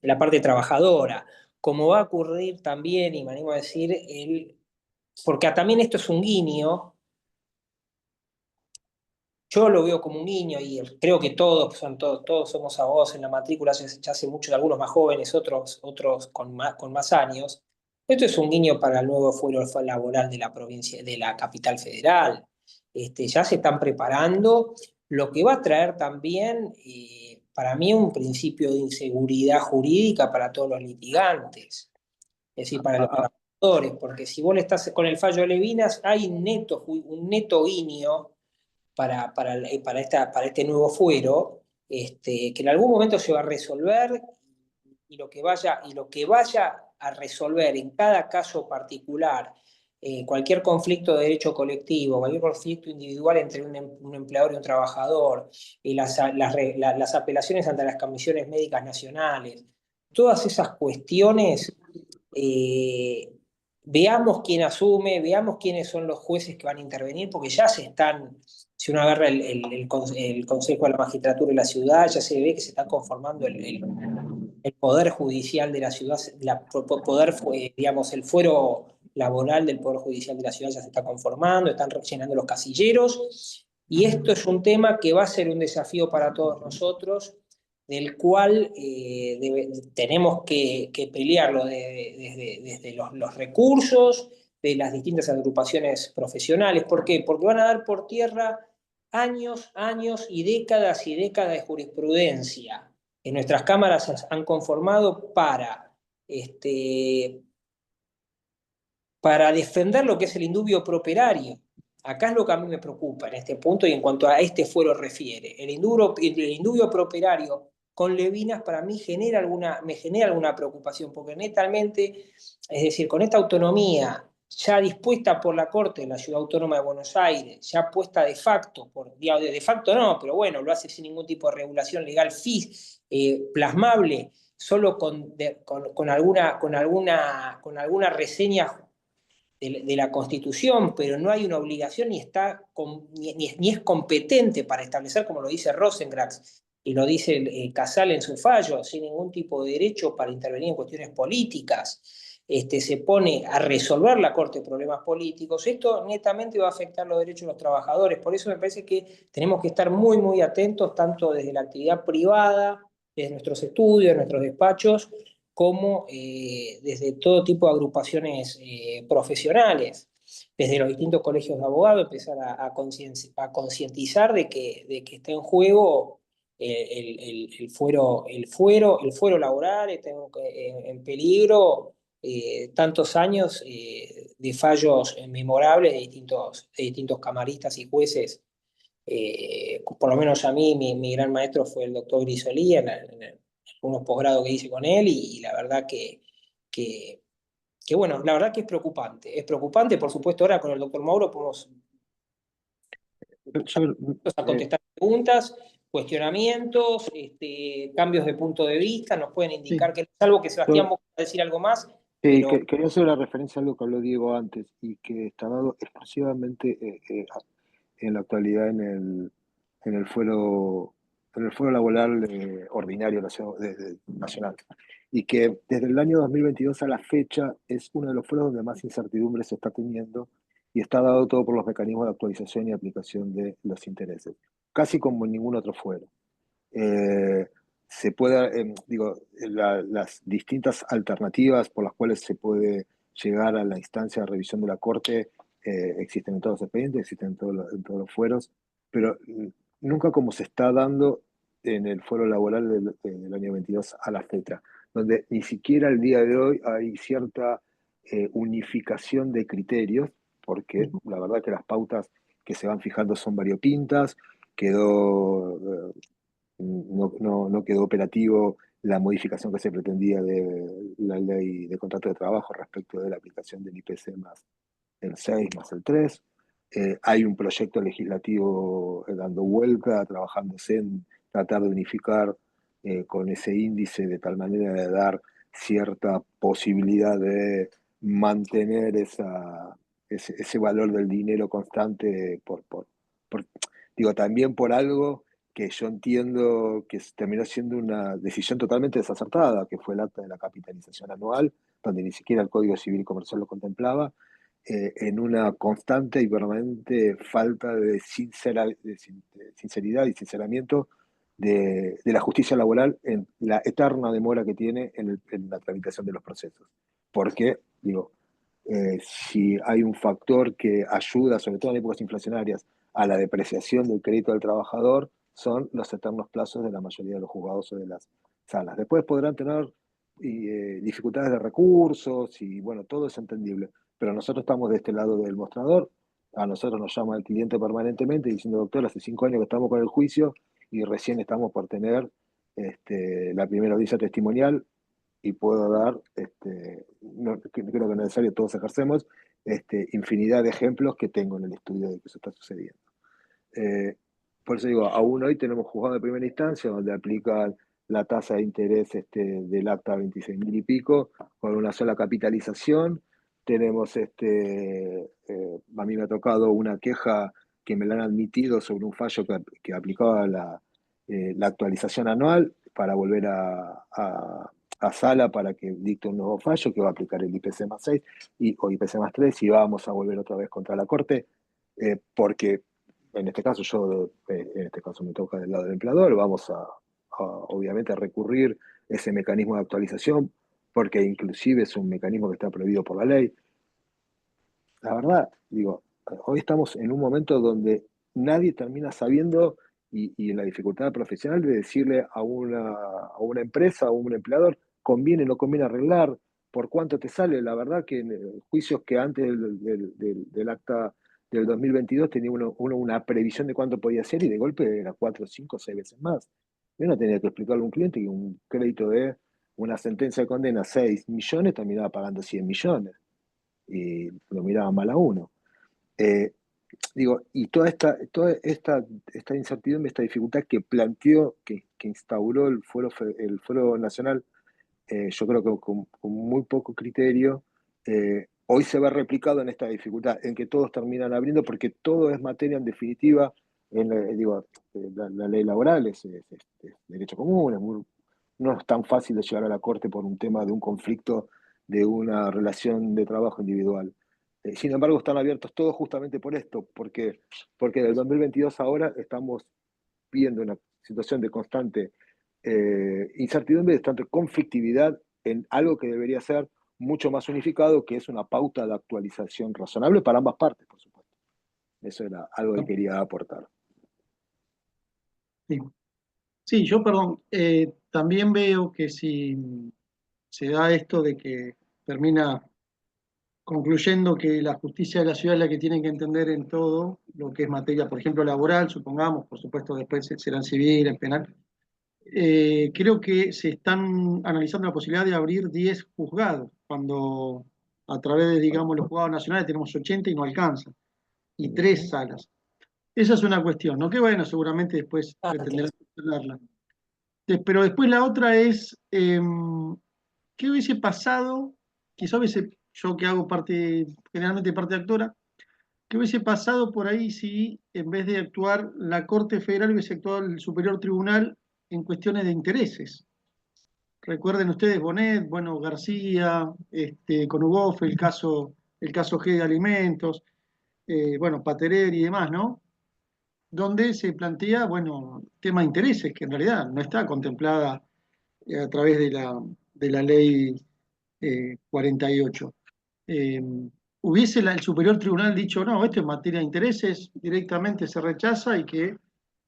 la parte trabajadora, como va a ocurrir también, y me animo a decir, porque también esto es un guiño. Yo lo veo como un niño y creo que todos somos abogados en la matrícula ya hace mucho, algunos más jóvenes, otros con más años. Esto es un guiño para el nuevo fuero laboral de la provincia, de la capital federal. Ya se están preparando, lo que va a traer también, para mí, un principio de inseguridad jurídica para todos los litigantes, es decir, para los Ah, trabajadores, porque si vos le estás con el fallo de Levinas, hay un neto guiño para este nuevo fuero, que en algún momento se va a resolver y lo que vaya a resolver en cada caso particular, cualquier conflicto de derecho colectivo, cualquier conflicto individual entre un empleador y un trabajador, las apelaciones ante las comisiones médicas nacionales, todas esas cuestiones, eh, veamos quién asume, veamos quiénes son los jueces que van a intervenir, porque ya se están, si uno agarra el Consejo de la Magistratura de la ciudad, ya se ve que se está conformando el Poder Judicial de la ciudad, digamos, el fuero laboral del Poder Judicial de la ciudad ya se está conformando, están llenando los casilleros, y esto es un tema que va a ser un desafío para todos nosotros, del cual tenemos que pelearlo desde los recursos de las distintas agrupaciones profesionales. ¿Por qué? Porque van a dar por tierra años y décadas de jurisprudencia que nuestras cámaras han conformado para defender lo que es el indubio properario. Acá es lo que a mí me preocupa en este punto y en cuanto a este fuero refiere. El indubio properario con Levinas para mí me genera alguna preocupación, porque netamente, es decir, con esta autonomía ya dispuesta por la Corte de la Ciudad Autónoma de Buenos Aires, ya puesta de facto, de facto no, pero bueno, lo hace sin ningún tipo de regulación legal plasmable, solo con alguna reseña de la Constitución, pero no hay una obligación ni es competente para establecer, como lo dice Rosengrantz y lo dice Casal en su fallo, sin ningún tipo de derecho para intervenir en cuestiones políticas. Se pone a resolver la Corte problemas políticos. Esto netamente va a afectar los derechos de los trabajadores. Por eso me parece que tenemos que estar muy atentos, tanto desde la actividad privada, desde nuestros estudios, nuestros despachos, como desde todo tipo de agrupaciones profesionales, desde los distintos colegios de abogados, empezar a concientizar de que está en juego el fuero laboral, está en peligro tantos años de fallos memorables de distintos camaristas y jueces Por lo menos a mí, mi gran maestro fue el doctor Grisolí en algunos posgrados que hice con él, y la verdad que, que, bueno, la verdad que es preocupante. Es preocupante, por supuesto, ahora con el doctor Mauro podemos Yo, a contestar preguntas, cuestionamientos, cambios de punto de vista, nos pueden Sí, indicar que, salvo que Sebastián yo- vos quieras decir algo más, sí, pero quería hacer una referencia a algo que habló Diego antes y que está dado exclusivamente en la actualidad en el fuero laboral ordinario nacional. Y que desde el año 2022 a la fecha es uno de los fueros donde más incertidumbre se está teniendo y está dado todo por los mecanismos de actualización y aplicación de los intereses, casi como en ningún otro fuero. eh, Se puede, las distintas alternativas por las cuales se puede llegar a la instancia de revisión de la Corte existen en todos los expedientes, existen en todos los fueros, pero nunca como se está dando en el fuero laboral del año 22 a la fecha, donde ni siquiera al día de hoy hay cierta unificación de criterios, porque ujú, la verdad que las pautas que se van fijando son variopintas, quedó no quedó operativo la modificación que se pretendía de la ley de contrato de trabajo respecto de la aplicación del IPC más el 6 más el 3. Hay un proyecto legislativo dando vuelta, trabajándose en tratar de unificar con ese índice de tal manera de dar cierta posibilidad de mantener ese valor del dinero constante digo, también por algo que yo entiendo que terminó siendo una decisión totalmente desacertada, que fue el acta de la capitalización anual, donde ni siquiera el Código Civil y Comercial lo contemplaba, en una constante y permanente falta de sinceridad y sinceramiento de la justicia laboral en la eterna demora que tiene en la tramitación de los procesos. Porque, digo, si hay un factor que ayuda, sobre todo en épocas inflacionarias, a la depreciación del crédito del trabajador, son los eternos plazos de la mayoría de los juzgados o de las salas. Después podrán tener dificultades de recursos y bueno, todo es entendible, pero nosotros estamos de este lado del mostrador, a nosotros nos llama el cliente permanentemente diciendo, doctor, hace 5 años que estamos con el juicio y recién estamos por tener la primera audiencia testimonial y puedo dar, creo que es necesario, todos ejercemos, infinidad de ejemplos que tengo en el estudio de que eso está sucediendo. Eh, por eso digo, aún hoy tenemos juzgado de primera instancia donde aplican la tasa de interés del acta 26.000 y pico con una sola capitalización. Tenemos, a mí me ha tocado una queja que me la han admitido sobre un fallo que aplicaba la actualización anual para volver a sala para que dicte un nuevo fallo que va a aplicar el IPC más 6 o IPC más 3 y vamos a volver otra vez contra la Corte, porque en este caso en este caso me toca del lado del empleador, vamos obviamente a recurrir ese mecanismo de actualización, porque inclusive es un mecanismo que está prohibido por la ley. La verdad, digo, hoy estamos en un momento donde nadie termina sabiendo y en la dificultad profesional de decirle a una empresa, a un empleador, conviene o no conviene arreglar, por cuánto te sale. La verdad que en juicios que antes del acta del 2022 tenía uno una previsión de cuánto podía ser y de golpe era 4, 5, 6 veces más. Yo no tenía que explicarle a un cliente que un crédito de una sentencia de condena 6 millones terminaba pagando 100 millones y lo miraba mal a uno. Eh, Digo, y toda esta incertidumbre, esta dificultad que planteó, que instauró el fuero nacional, yo creo que con muy poco criterio, hoy se ve replicado en esta dificultad, en que todos terminan abriendo, porque todo es materia en definitiva, la ley laboral es derecho común, no es tan fácil de llegar a la corte por un tema de un conflicto de una relación de trabajo individual. Sin embargo, están abiertos todos justamente por esto, porque del 2022 ahora estamos viendo una situación de constante incertidumbre, de constante conflictividad en algo que debería ser mucho más unificado, que es una pauta de actualización razonable para ambas partes, por supuesto. Eso era algo que quería aportar. sí. Sí, yo, perdón, también veo que si se da esto de que termina concluyendo que la justicia de la ciudad es la que tiene que entender en todo lo que es materia, por ejemplo, laboral, supongamos, por supuesto después serán civil, en penal. Creo que se están analizando la posibilidad de abrir 10 juzgados, cuando a través de, digamos, los juzgados nacionales tenemos 80 y no alcanza, y 3 salas. Esa es una cuestión, ¿no? Que bueno, seguramente después pretenderán solucionarla. Pero después la otra es, ¿qué hubiese pasado? Quizá hubiese, yo que hago parte, generalmente parte de actora, ¿qué hubiese pasado por ahí si en vez de actuar la Corte Federal hubiese actuado el Superior Tribunal en cuestiones de intereses? Recuerden ustedes Bonet, bueno, García, con Ugof, el caso G de alimentos, bueno, Paterer y demás, ¿no? Donde se plantea, bueno, tema de intereses, que en realidad no está contemplada a través de la ley 48. Eh, ¿Hubiese el superior tribunal dicho, no, esto es materia de intereses, directamente se rechaza y que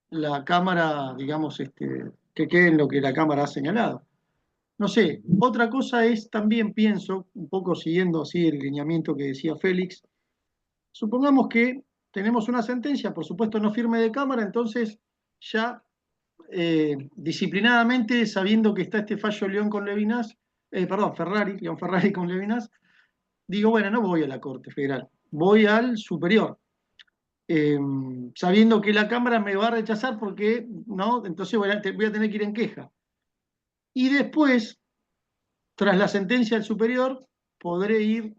la Cámara, digamos, que quede en lo que la Cámara ha señalado? No sé, otra cosa es también pienso, un poco siguiendo así el lineamiento que decía Félix, supongamos que tenemos una sentencia, por supuesto no firme de Cámara, entonces ya disciplinadamente, sabiendo que está este fallo León con Levinas, perdón, León Ferrari con Levinas, digo, bueno, no voy a la Corte Federal, voy al superior, eh, sabiendo que la Cámara me va a rechazar porque, ¿no? Entonces voy a tener que ir en queja. Y después, tras la sentencia del superior, podré ir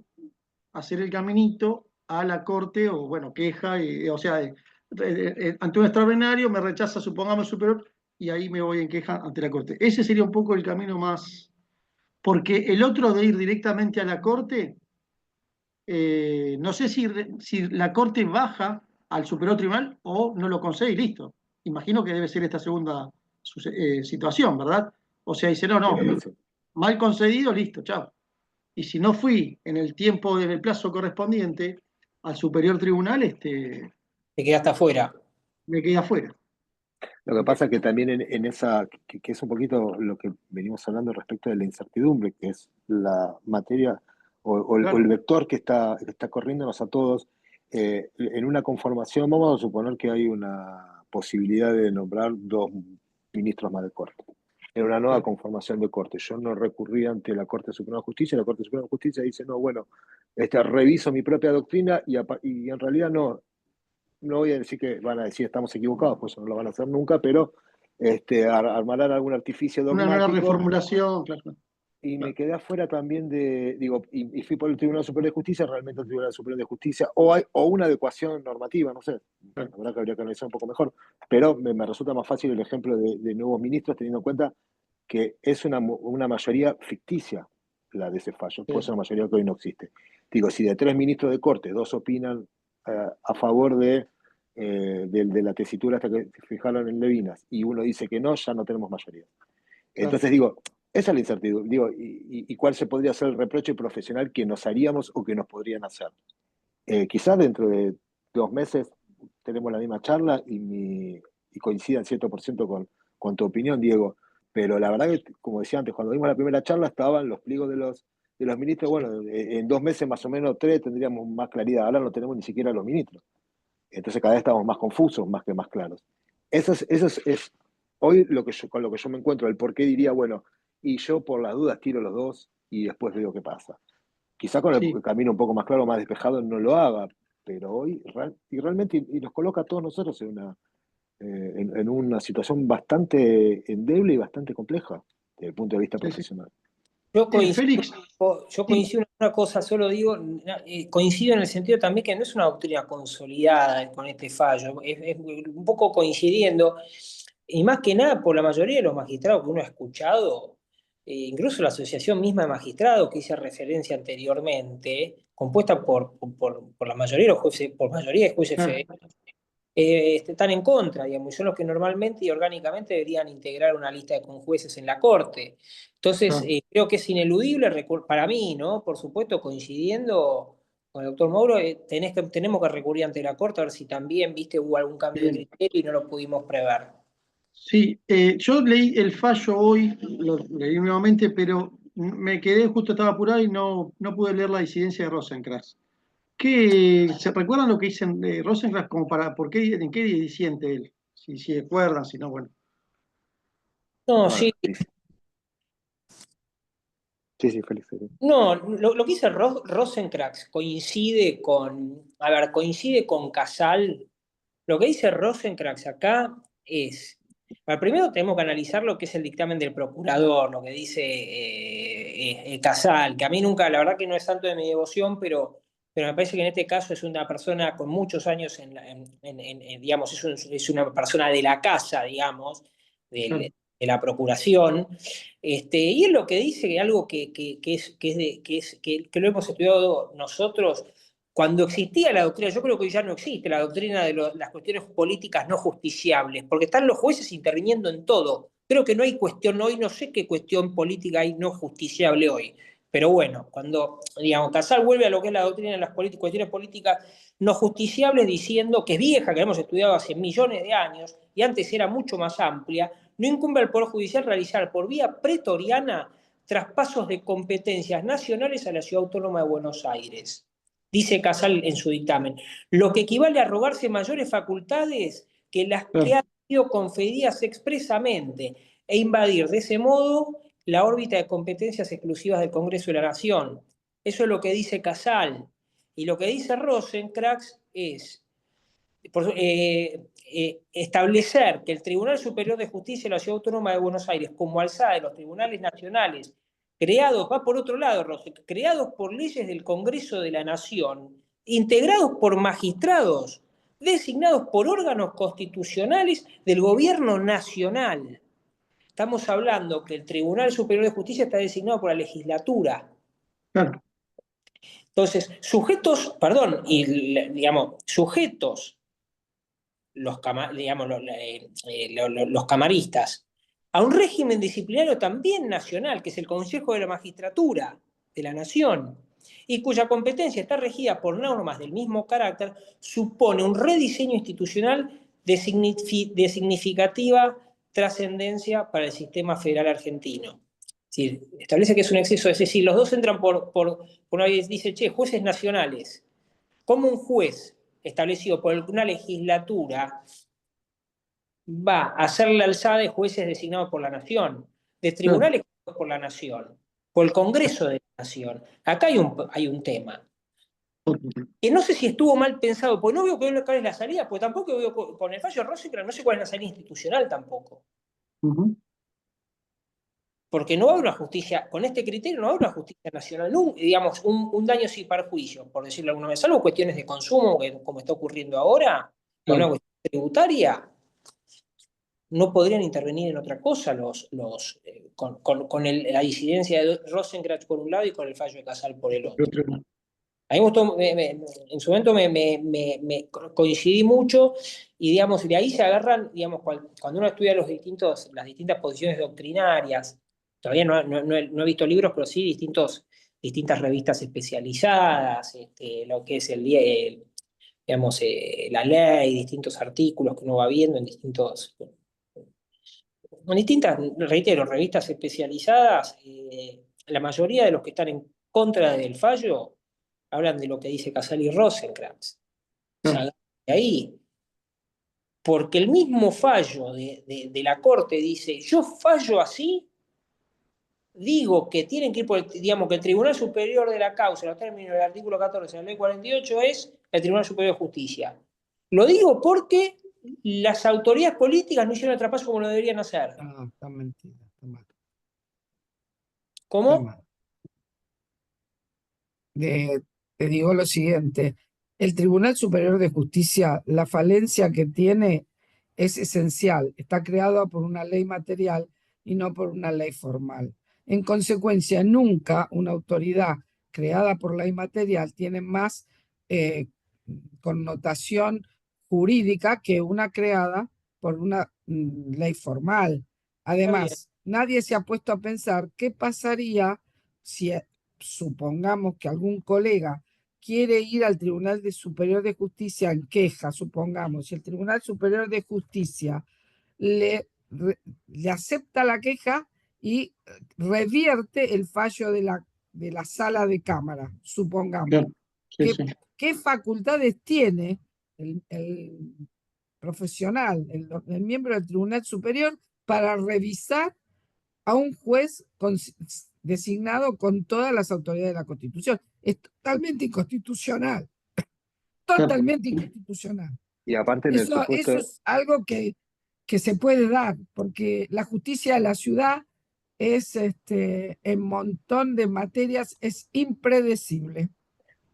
a hacer el caminito a la Corte, o bueno, queja, o sea, ante un extraordinario me rechaza, supongamos, el superior, y ahí me voy en queja ante la Corte. Ese sería un poco el camino más, porque el otro de ir directamente a la Corte, no sé si la Corte baja al Superior Tribunal o no lo concede y listo. Imagino que debe ser esta segunda situación, ¿verdad? O sea, dice, no, no, mal concedido, listo, chao. Y si no fui en el tiempo del plazo correspondiente al Superior Tribunal, Te quedaste afuera. me quedé afuera. Lo que pasa es que también en esa, que es un poquito lo que venimos hablando respecto de la incertidumbre, que es la materia o Claro, el vector que está corriéndonos a todos, en una conformación, vamos a suponer que hay una posibilidad de nombrar 2 ministros más de Corte. En una nueva claro. conformación de Corte. Yo no recurrí ante la Corte Suprema de Justicia, la Corte Suprema de Justicia dice, no, bueno, reviso mi propia doctrina y en realidad no voy a decir que van a decir estamos equivocados, pues eso no lo van a hacer nunca, pero armarán algún artificio Una nueva dogmático reformulación, claro, y me claro, quedé afuera también digo, y fui por el Tribunal Superior de Justicia, realmente el Tribunal Superior de Justicia, o una adecuación normativa, no sé, claro. la verdad que habría que analizar un poco mejor, pero me resulta más fácil el ejemplo de nuevos ministros, teniendo en cuenta que es una mayoría ficticia la de ese fallo, puede Sí, ser una mayoría que hoy no existe. Digo, si de 3 ministros de Corte, 2 opinan a favor de la tesitura hasta que fijaron en Levinas y uno dice que no, ya no tenemos mayoría. claro. Entonces digo, esa es la incertidumbre. Digo, y cuál se podría ser el reproche profesional que nos haríamos o que nos podrían hacer? Quizás dentro de 2 meses tenemos la misma charla y coincida en cierto por ciento con tu opinión, Diego. Pero la verdad que, como decía antes, cuando dimos la primera charla estaban los pliegos de los ministros. Sí, Bueno, en 2 meses más o menos 3 tendríamos más claridad. Ahora no tenemos ni siquiera los ministros. Entonces cada vez estamos más confusos, más que más claros. Eso es hoy con lo que yo me encuentro, el por qué diría, bueno, y yo por las dudas tiro los dos y después veo qué pasa. Quizá con sí. el camino un poco más claro, más despejado, no lo haga, pero hoy realmente y nos coloca a todos nosotros en una situación bastante endeble y bastante compleja desde el punto de vista Sí, sí. profesional. Yo coincido, Félix, yo sí, coincido en una cosa, solo digo, coincido en el sentido también que no es una doctrina consolidada con este fallo, es un poco coincidiendo, y más que nada por la mayoría de los magistrados que uno ha escuchado, incluso la asociación misma de magistrados que hice referencia anteriormente, compuesta por la mayoría de los jueces, por mayoría de jueces claro, federales, están en contra, digamos, y son los que normalmente y orgánicamente deberían integrar una lista de conjueces en la Corte. Entonces, claro. creo que es ineludible, para mí, ¿no? Por supuesto, coincidiendo con el doctor Mauro, tenemos que recurrir ante la Corte a ver si también, viste, hubo algún cambio de Bien. criterio y no lo pudimos prever. Sí, yo leí el fallo hoy, lo leí nuevamente, pero me quedé, justo estaba apurado y no pude leer la disidencia de Rosenkrantz. ¿Se recuerdan lo que dicen de Rosenkrantz como en qué disiente él? Si se acuerdan, si no, bueno. No, Bueno, sí. sí, sí, Félix. Sí. No, lo que dice Rosenkrantz coincide con Casal. Lo que dice Rosenkrantz acá es, primero tenemos que analizar lo que es el dictamen del procurador, lo que dice Casal, que a mí nunca, la verdad que no es tanto de mi devoción, pero me parece que en este caso es una persona con muchos años digamos, es una persona de la casa, digamos, Claro, de la procuración. Y es lo que dice algo que lo hemos estudiado nosotros cuando existía la doctrina. Yo creo que hoy ya no existe la doctrina de las cuestiones políticas no justiciables, porque están los jueces interviniendo en todo. Creo que no hay cuestión hoy, no sé qué cuestión política hay no justiciable hoy. Pero bueno, cuando, digamos, Casal vuelve a lo que es la doctrina de las cuestiones políticas no justiciables, diciendo que es vieja, que hemos estudiado hace millones de años, y antes era mucho más amplia, no incumbe al Poder Judicial realizar por vía pretoriana traspasos de competencias nacionales a la Ciudad Autónoma de Buenos Aires. Dice Casal en su dictamen, lo que equivale a rogarse mayores facultades que las que claro, han sido conferidas expresamente e invadir de ese modo la órbita de competencias exclusivas del Congreso de la Nación. Eso es lo que dice Casal. Y lo que dice Rosenkrantz es establecer que el Tribunal Superior de Justicia de la Ciudad Autónoma de Buenos Aires, como alzada de los tribunales nacionales, creados, va por otro lado, Rossi, creados por leyes del Congreso de la Nación, integrados por magistrados, designados por órganos constitucionales del gobierno nacional. Estamos hablando que el Tribunal Superior de Justicia está designado por la legislatura. claro. Entonces, sujetos, perdón, y digamos, sujetos digamos, los camaristas, a un régimen disciplinario también nacional, que es el Consejo de la Magistratura de la Nación, y cuya competencia está regida por normas del mismo carácter, supone un rediseño institucional de significativa trascendencia para el sistema federal argentino. Es decir, establece que es un exceso, es decir, los dos entran por una vez, dice, che, jueces nacionales. ¿Cómo un juez establecido por una legislatura va a hacer la alzada de jueces designados por la Nación, de Claro. tribunales por la Nación, por el Congreso de la Nación? Acá hay un tema que no sé si estuvo mal pensado, porque no veo cuál es la salida, porque tampoco veo con el fallo de Rosenkrantz, no sé cuál es la salida institucional tampoco. Ujú. Porque no va a haber una justicia, con este criterio no va a haber una justicia nacional, digamos, un daño sin perjuicio, por decirlo alguna vez, salvo cuestiones de consumo, como está ocurriendo ahora, con una Claro. cuestión tributaria, no podrían intervenir en otra cosa la disidencia de Rosenkrantz por un lado y con el fallo de Casal por el otro. A mí me gustó, en su momento coincidí mucho y digamos, de ahí se agarran, digamos, cuando uno estudia las distintas posiciones doctrinarias, todavía no he visto libros, pero sí distintas revistas especializadas, lo que es digamos, la ley, distintos artículos que uno va viendo en distintas, reitero, revistas especializadas. La mayoría de los que están en contra del fallo hablan de lo que dice Casal y Rosenkrantz. Se Claro. agarran de ahí, porque el mismo fallo de la Corte dice, yo fallo así, digo que tienen que ir por digamos, que el Tribunal Superior de la causa, los términos del artículo 14 de la ley 48, es el Tribunal Superior de Justicia. Lo digo porque las autoridades políticas no hicieron el traspaso como lo deberían hacer. No, está mentira, está mal. Está ¿Cómo? mal. Te digo lo siguiente, el Tribunal Superior de Justicia, la falencia que tiene es esencial, está creada por una ley material y no por una ley formal. En consecuencia, nunca una autoridad creada por ley material tiene más connotación jurídica que una creada por una ley formal. Está bien. Además, nadie se ha puesto a pensar qué pasaría si supongamos que algún colega quiere ir al Tribunal Superior de Justicia en queja, supongamos, si el Tribunal Superior de Justicia le acepta la queja y revierte el fallo de la sala de cámara, supongamos. Claro. Sí, sí. ¿Qué facultades tiene el profesional, el miembro del Tribunal Superior, para revisar a un juez designado con todas las autoridades de la Constitución? Es totalmente inconstitucional, Claro. totalmente inconstitucional. Y aparte en el Eso supuesto, es algo que se puede dar, porque la justicia de la ciudad es, en montón de materias, es impredecible.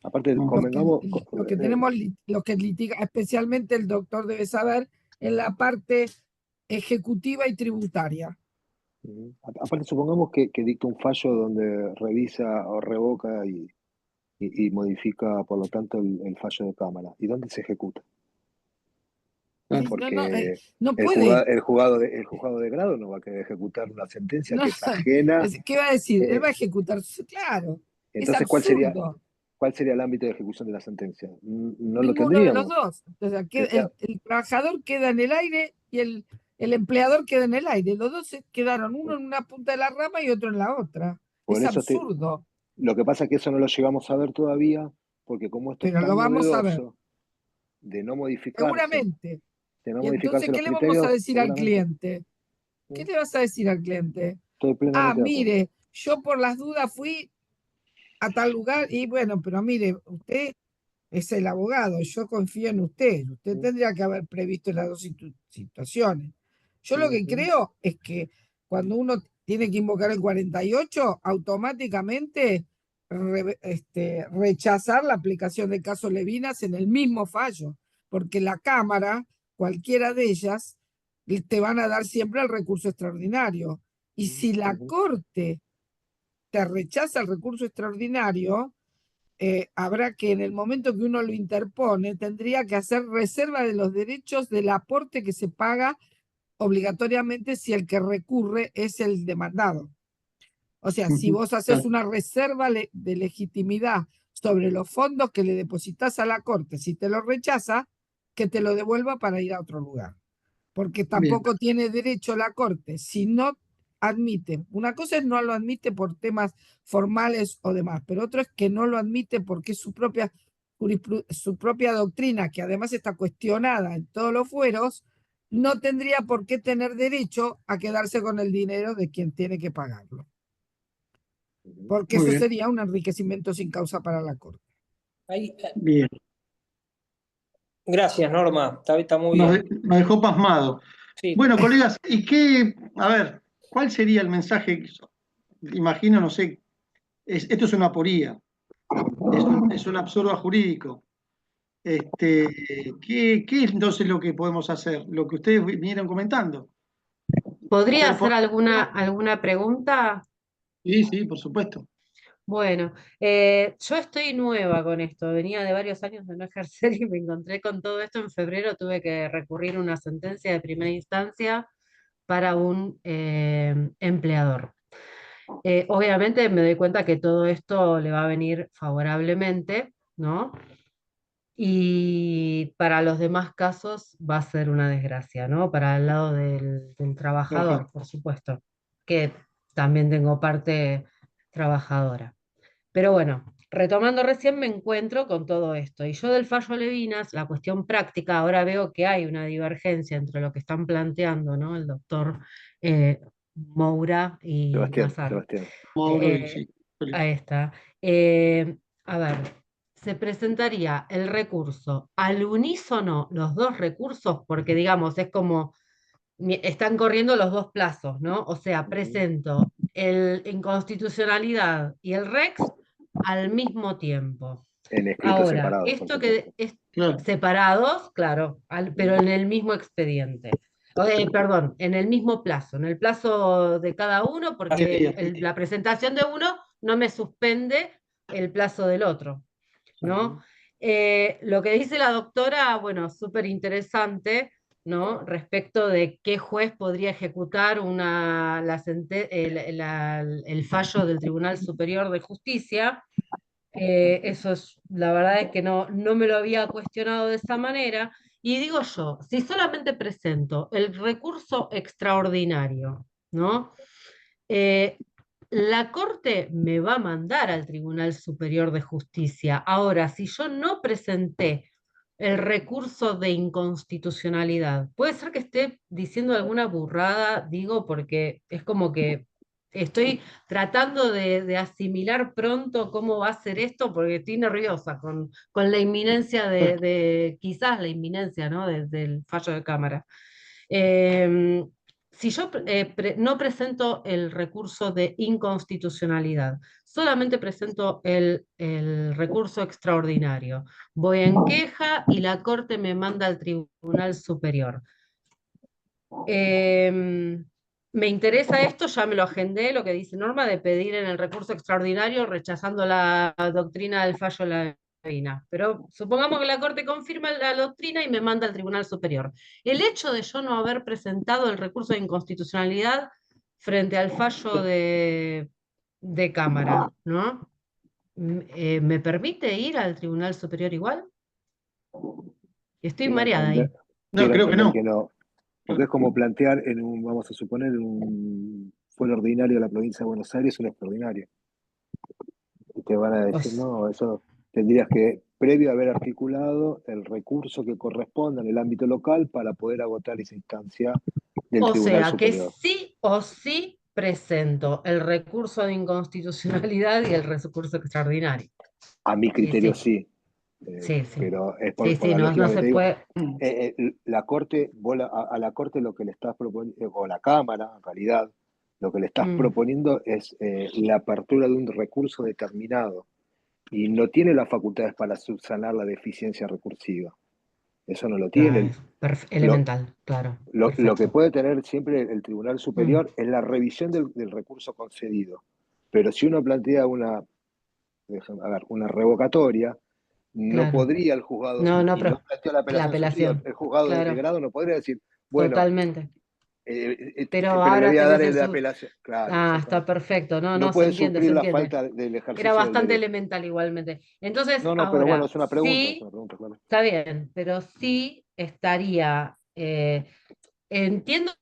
aparte Ujú. convengamos, Lo que tenemos, lo que litiga, especialmente el doctor debe saber, en la parte ejecutiva y tributaria. aparte supongamos que dicta un fallo donde revisa o revoca y modifica, por lo tanto, el fallo de cámara. ¿Y dónde se ejecuta? Claro. Porque No puede. el juzgado de grado no va a querer ejecutar una sentencia No, que es ajena. ¿qué va a decir? Él eh, va a ejecutar, claro, es entonces, absurdo. ¿cuál sería el ámbito de ejecución de la sentencia? No lo Ninguno de los tendríamos. dos. O sea, Sería, el trabajador queda en el aire y el empleador queda en el aire. Los dos se quedaron, uno en una punta de la rama y otro en la otra. por Es eso absurdo, lo que pasa es que eso no lo llegamos a ver todavía, porque como esto es pero tan lo vamos a ver, novedoso de no modificarse, seguramente. de no Y entonces, modificarse ¿qué los le vamos a criterios, decir al seguramente. cliente? ¿Qué le vas a decir al cliente? Estoy Ah, plenamente de acuerdo. mire, yo por las dudas fui a tal lugar y bueno, pero mire, usted es el abogado, yo confío en usted. Usted tendría que haber previsto las dos situaciones. Yo lo que creo es que cuando uno tiene que invocar el 48, automáticamente rechazar la aplicación de caso Levinas en el mismo fallo, porque la Cámara, cualquiera de ellas, te van a dar siempre el recurso extraordinario. Y si la Corte te rechaza el recurso extraordinario, habrá que en el momento que uno lo interpone, tendría que hacer reserva de los derechos del aporte que se paga obligatoriamente si el que recurre es el demandado. O sea, si vos haces una reserva de legitimidad sobre los fondos que le depositas a la Corte, si te lo rechaza, que te lo devuelva para ir a otro lugar. Porque Bien. tampoco tiene derecho la Corte, si no admite. Una cosa es no lo admite por temas formales o demás, pero otro es que no lo admite porque su propia doctrina, que además está cuestionada en todos los fueros, no tendría por qué tener derecho a quedarse con el dinero de quien tiene que pagarlo. Porque Muy eso bien. sería un enriquecimiento sin causa para la Corte. Ahí, Bien. gracias, Norma. Está muy Nos, bien. nos dejó pasmado. Sí. Bueno, colegas, ¿y qué? A ver, ¿cuál sería el mensaje? Imagino, no sé, esto es una aporía, es un absurdo jurídico. ¿Qué es entonces lo que podemos hacer? Lo que ustedes vinieron comentando. ¿Podría Pero hacer alguna pregunta? sí, sí, por supuesto. Bueno, yo estoy nueva con esto, venía de varios años de no ejercer y me encontré con todo esto en febrero, tuve que recurrir a una sentencia de primera instancia para un empleador. Obviamente me doy cuenta que todo esto le va a venir favorablemente, ¿no? Y para los demás casos va a ser una desgracia, ¿no? Para el lado del trabajador, Lógico. por supuesto, que también tengo parte trabajadora. Pero bueno, retomando recién me encuentro con todo esto. Y yo del fallo Levinas, la cuestión práctica, ahora veo que hay una divergencia entre lo que están planteando, ¿no? El doctor Moura y Sebastián, Mazar. Sebastián. Mauro, y Eh, sí, Félix. Ahí está. A ver, se presentaría el recurso al unísono, los dos recursos, porque digamos, es como, están corriendo los dos plazos, ¿no? O sea, presento el inconstitucionalidad y el REX al mismo tiempo. En escritos Ahora, separados, por esto que supuesto. es Claro. separados, claro, pero en el mismo expediente. Perdón, en el mismo plazo, en el plazo de cada uno, porque la presentación de uno no me suspende el plazo del otro, ¿no? Lo que dice la doctora, bueno, súper interesante, ¿no? Respecto de qué juez podría ejecutar el fallo del Tribunal Superior de Justicia. Eso es, la verdad es que no me lo había cuestionado de esa manera. Y digo yo, si solamente presento el recurso extraordinario, ¿no? La Corte me va a mandar al Tribunal Superior de Justicia. Ahora, si yo no presenté el recurso de inconstitucionalidad, puede ser que esté diciendo alguna burrada, digo, porque es como que estoy tratando de asimilar pronto cómo va a ser esto, porque estoy nerviosa con la inminencia quizás la inminencia, ¿no? Del fallo de Cámara. Eh, si yo no presento el recurso de inconstitucionalidad, solamente presento el recurso extraordinario, voy en queja y la Corte me manda al Tribunal Superior. Me interesa esto, ya me lo agendé, lo que dice Norma, de pedir en el recurso extraordinario rechazando la doctrina del fallo Lavina. Pero supongamos que la Corte confirma la doctrina y me manda al Tribunal Superior. El hecho de yo no haber presentado el recurso de inconstitucionalidad frente al fallo de Cámara, ¿no? ¿Me permite ir al Tribunal Superior igual? Estoy Quiero mareada entender, ahí. No, quiero creo que entender no. que no, porque es como plantear vamos a suponer, en un fuero ordinario de la provincia de Buenos Aires, un extraordinario. Y te van a O, decir, no, eso tendrías que, previo a haber articulado el recurso que corresponda en el ámbito local para poder agotar esa instancia del O Tribunal sea, que Superior. sí o sí presento el recurso de inconstitucionalidad y el recurso extraordinario. A mi Y criterio sí, sí, sí, sí. pero es Sí, por sí, la no, lógica no que se te digo. puede. La Corte, a la Corte lo que le estás proponiendo, o la Cámara en realidad, lo que le estás Mm, proponiendo es la apertura de un recurso determinado y no tiene las facultades para subsanar la deficiencia recursiva. Eso no lo claro, tiene. es Lo, elemental, claro, lo que perfecto. puede tener siempre el Tribunal Mm, Superior es la revisión del recurso concedido. Pero si uno plantea una revocatoria, no claro. podría el juzgado, No, no, y no plantea la la apelación sucesiva, apelación, el juzgado de claro, grado no podría decir, bueno, totalmente. Pero pero le ahora voy a dar tenés el el de apelación. Claro, Ah, está exactamente. perfecto. No, No no, se puede entiende, se suplir la entiende. falta del Era ejercicio del bastante derecho. elemental igualmente. Entonces, No, no, pero bueno, ahora, es una pregunta, sí, claro. está bien, pero sí estaría, entiendo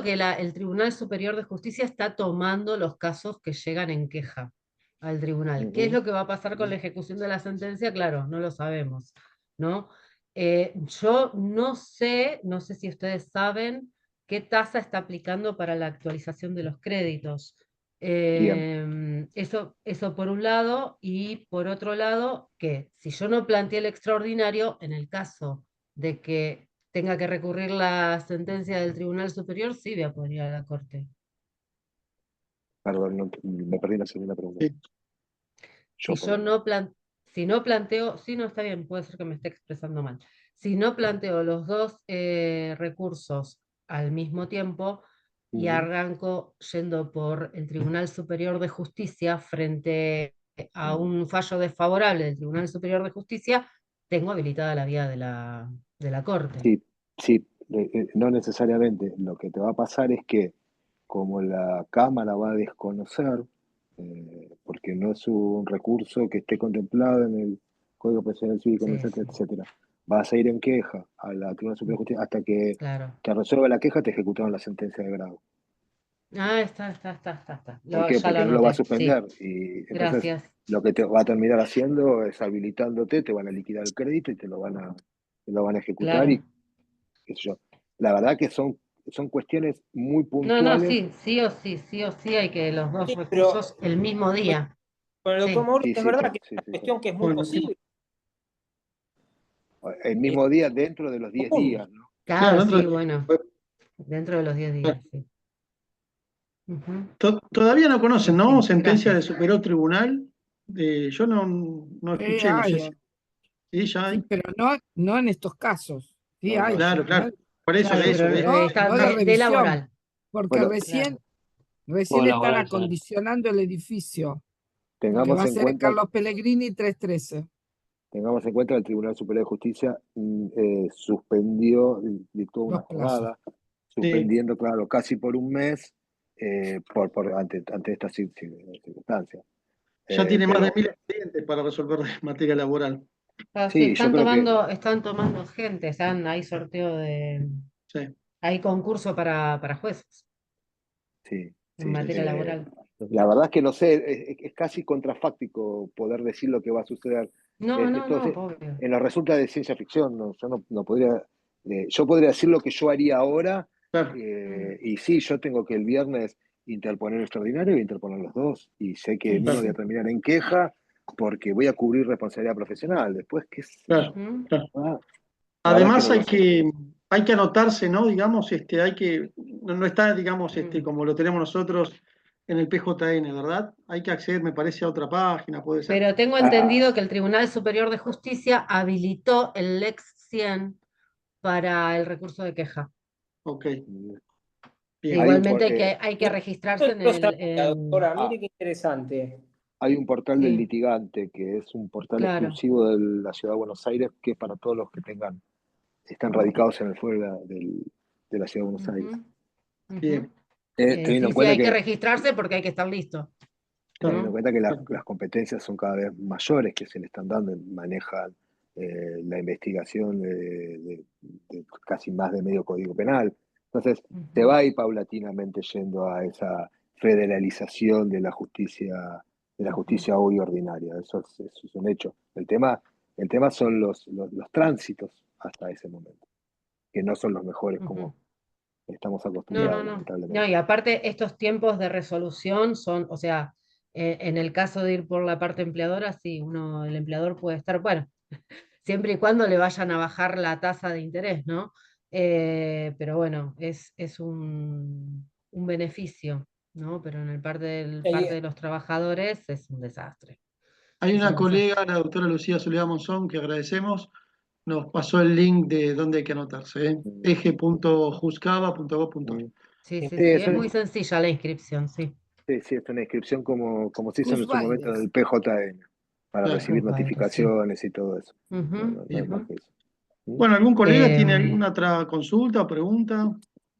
que el Tribunal Superior de Justicia está tomando los casos que llegan en queja al tribunal. ¿Qué es Ujú. lo que va a pasar con la ejecución de la sentencia? Claro, no lo sabemos, ¿no? Yo no sé si ustedes saben qué tasa está aplicando para la actualización de los créditos. Bien, Eso por un lado, y por otro lado, que si yo no planteé el extraordinario, en el caso de que tenga que recurrir la sentencia del Tribunal Superior, sí voy a poder ir a la Corte. perdón, me perdí la segunda pregunta. Sí. Si Yo, yo perdón. si no planteo, sí, no está bien, puede ser que me esté expresando mal. Si no planteo los dos recursos al mismo tiempo y Ujú. arranco yendo por el Tribunal Superior de Justicia frente a un fallo desfavorable del Tribunal Superior de Justicia, tengo habilitada la vía de la Corte. Sí, sí, no necesariamente. Lo que te va a pasar es que como la Cámara va a desconocer, porque no es un recurso que esté contemplado en el Código Procesal Civil, Sí, etcétera, sí, etcétera, vas a ir en queja a la Tribunal Superior de Justicia hasta que claro. te resuelva la queja, te ejecutaron la sentencia de grado. Ah, está. ¿Por qué? Ya lo Porque no lo va a anoté, sí. suspender. Y entonces Gracias. lo que te va a terminar haciendo es habilitándote, te van a liquidar el crédito y te lo van a ejecutar y Claro. qué sé yo. La verdad que son cuestiones muy No, no, puntuales. sí, sí o sí hay que los dos Sí, pero recursos el mismo con día. con el doctor Sí, Mauro Sí, es sí, verdad que es sí, una sí, sí. cuestión que es muy Bueno, sí. posible. El eh, mismo día dentro de los 10 común. días, ¿no? claro, Claro, sí, bueno, dentro de los 10 claro. días, sí. Ujú. Todavía no Sí, conocen, ¿no? sí, Sentencia de gracias. superior tribunal. Yo no escuché, no sé Hay, si. Sí, ya sí, hay. pero no en estos casos. Sí No, no, hay, Claro, claro. ¿eh? Por eso, Claro, pero de eso. está No de de revisión, laboral. porque bueno, Claro, recién Hola, están buenas tardes. acondicionando el edificio, el que va tengamos a en ser en cuenta, Carlos Pellegrini 313. tengamos en cuenta que el Tribunal Superior de Justicia suspendió, dictó una Los plazos. jornada, Sí, suspendiendo, claro, casi por un mes ante estas circunstancias. ya tiene más de Pero 1000 expedientes para resolver de materia laboral. ah, sí, sí, yo creo que están tomando gente, hay sorteo Sí. hay concurso para jueces. sí. en materia laboral. La verdad es que no sé, es casi contrafáctico poder decir lo que va a suceder. No, Esto obvio. nos resulta de ciencia ficción, ¿no? Yo no podría, yo podría decir lo que yo haría ahora, Claro, y sí, yo tengo que el viernes interponer extraordinario y interponer los dos, y sé que en uno voy a terminar en queja porque voy a cubrir responsabilidad profesional. Después, qué sé claro, yo. Ujú. claro. La verdad que Además no lo sé. hay que anotarse, ¿no? Digamos, no está, digamos, Mm. como lo tenemos nosotros en el PJN, ¿verdad? Hay que acceder, me parece, a otra página, puede ser. Pero tengo Ah, entendido que el Tribunal Superior de Justicia habilitó el Lex 100 para el recurso de queja. Ok, bien. hay un, Igualmente hay que registrarse en No sabía, el. doctora, mire qué interesante. hay un portal del Sí, litigante que es un portal claro. exclusivo de la Ciudad de Buenos Aires, que es para todos los que están radicados en el fuero de la Ciudad de Buenos Aires. Ujú, ujú. Bien, Teniendo en Sí, cuenta hay que que, registrarse porque hay que estar listo, teniendo en ¿no? cuenta que claro. las competencias son cada vez mayores que se le están dando, manejan la investigación de casi más de medio código penal. Entonces, se Ujú, va a ir paulatinamente yendo a esa federalización de la ujú, justicia hoy ordinaria. Eso es un hecho. El tema son los tránsitos hasta ese momento, que no son los mejores ujú. como estamos No, acostumbrados, no, no. No, lamentablemente. y aparte estos tiempos de resolución son, o sea, en el caso de ir por la parte empleadora, sí, el empleador puede estar, bueno, siempre y cuando le vayan a bajar la tasa de interés, ¿no? Pero bueno, es un beneficio, ¿no? Pero en el parte Eh, de los trabajadores es un desastre. Hay Es una un desastre. colega, la doctora Lucía Soledad Monzón, que agradecemos, nos pasó el link de dónde hay que anotarse, ¿eh? Mm, eje.juzgaba.gov.ar. mm. Sí, sí, Sí, sí. Es muy sencilla la inscripción, sí. sí, es una inscripción como se hizo en su momento en Plusvalías. el PJN, para Claro, recibir Plusvalía, sí. notificaciones y todo eso. Ujú, No hay bien. más ujú. que eso. ¿Mm? Bueno, ¿algún colega tiene Em, alguna otra consulta o pregunta,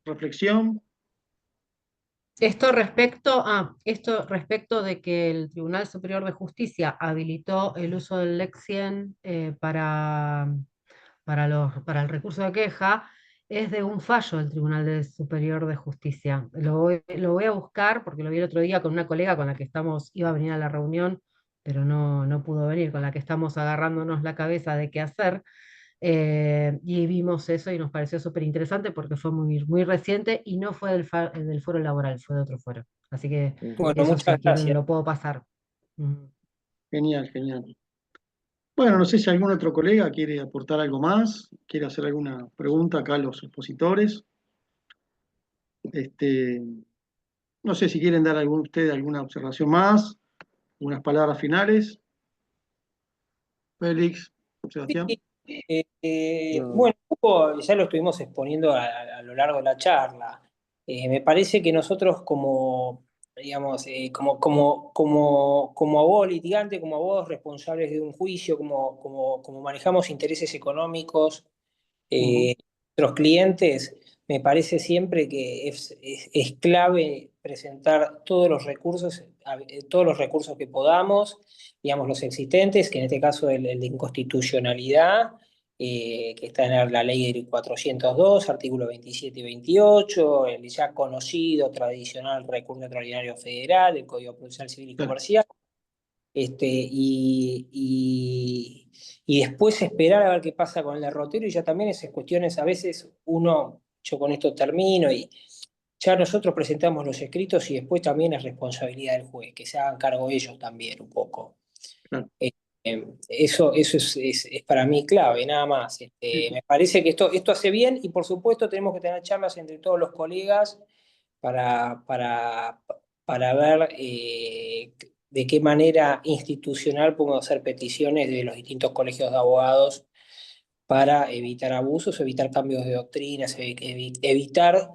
reflexión? esto respecto de que el Tribunal Superior de Justicia habilitó el uso del Lex 100 para el recurso de queja, es de un fallo del Superior de Justicia. Lo voy a buscar porque lo vi el otro día con una colega con la que iba a venir a la reunión, pero no pudo venir, con la que estamos agarrándonos la cabeza de qué hacer. Y vimos eso y nos pareció súper interesante porque fue muy reciente y no fue del foro laboral, fue de otro foro. Así que Ujú. bueno, eso muchas si quieren gracias. lo puedo pasar. Ujú. Genial, genial. Bueno, no sé si algún otro colega quiere aportar algo más, quiere hacer alguna pregunta acá a los expositores. Este, no sé si quieren dar ustedes alguna observación más, unas palabras finales. Félix, Sebastián. Sí, No, bueno, un poco ya lo estuvimos exponiendo a lo largo de la charla. Me parece que nosotros como, digamos, como abogados litigantes, como abogados responsables de un juicio, como manejamos intereses económicos, Ujú, nuestros clientes, me parece siempre que es clave presentar todos los recursos que podamos, digamos, los existentes, que en este caso el de inconstitucionalidad, que está en la ley 402, artículo 27 y 28, el ya conocido tradicional recurso extraordinario federal, el Código Procesal Civil y claro. Comercial, y después esperar a ver qué pasa con el derrotero y ya también esas cuestiones, a veces yo con esto termino y ya nosotros presentamos los escritos y después también es responsabilidad del juez, que se hagan cargo ellos también un poco. Claro. Eso es para mí clave, nada más. Me parece que esto hace bien y por supuesto tenemos que tener charlas entre todos los colegas para, para, para ver de qué manera institucional podemos hacer peticiones de los distintos colegios de abogados para evitar abusos, evitar cambios de doctrinas, evitar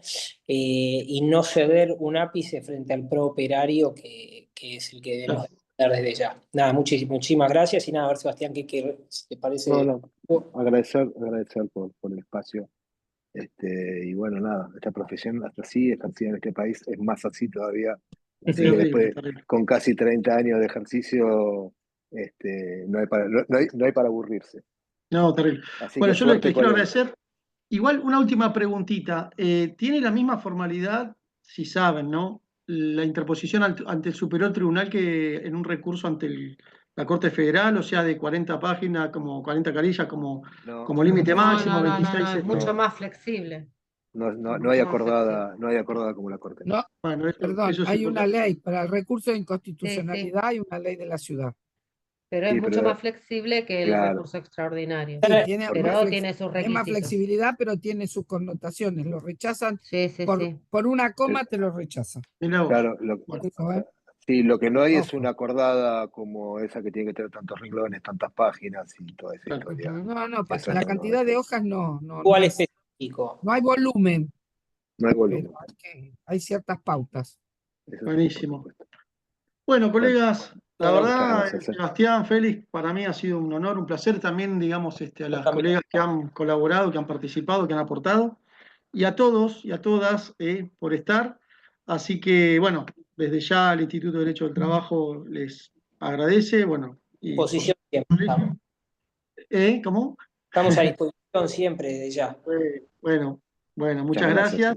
y no ceder un ápice frente al pro operario que es el que debemos Claro. dar desde ya. Nada, muchísimas gracias y nada, a ver Sebastián, si te no, parece. no. Agradecer por el espacio. Y bueno, nada, esta profesión hasta así, ejercida en este país, es más así todavía. Así que Terrible, después, terrible. con casi 30 años de ejercicio, no hay para aburrirse. No, terrible. Así Bueno, que yo les suerte quiero con eso. agradecer. Igual una última preguntita. ¿Tiene la misma formalidad, si saben, ¿no? la interposición ante el Superior Tribunal que en un recurso ante la Corte Federal, o sea, de 40 páginas, como 40 carillas, como límite máximo, 26. Es mucho más flexible. No hay Mucho más flexible. acordada como la Corte. No, Bueno, perdón, eso es hay una importante. ley para el recurso de Sí, sí. inconstitucionalidad, hay una ley de la ciudad. Pero es Sí, mucho pero- más flexible que el Claro. recurso extraordinario. Sí, tiene Pero más tiene sus es más requisitos. flexibilidad, pero tiene sus connotaciones. Lo rechazan Sí, sí, sí. por una coma, te lo rechazan. Mirá vos. Claro, Ojo, ¿eh? sí, lo que no hay es Ojo. una acordada como esa que tiene que tener tantos renglones, tantas páginas y toda esa Claro. historia. No, Eso la no, cantidad de eso hojas no ¿Cuál es- específico? no hay volumen, no hay volumen. pero hay ciertas pautas. Eso sí, Buenísimo. por supuesto. Bueno, colegas, la Bueno, verdad, muchas gracias. Sebastián, Félix, para mí ha sido un honor, un placer también, digamos, a las también. colegas que han colaborado, que han participado, que han aportado, y a todos y a todas por estar. Así que, bueno, desde ya el Instituto de Derecho del Trabajo les agradece, bueno, y Disposición siempre estamos. ¿cómo? Estamos a disposición siempre desde ya. Bueno, muchas gracias.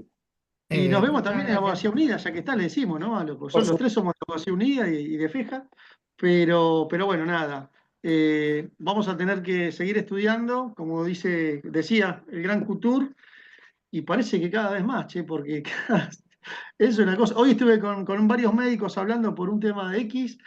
Sí. Y nos vemos Muchas también en gracias. Abogacía Unida, ya que está, le decimos, ¿no? Por Los tres somos de Abogacía Unida y de FEJA, pero bueno, nada. Vamos a tener que seguir estudiando, como decía el gran Couture, y parece que cada vez más, che, porque es una cosa. Hoy estuve con varios médicos hablando por un tema de X,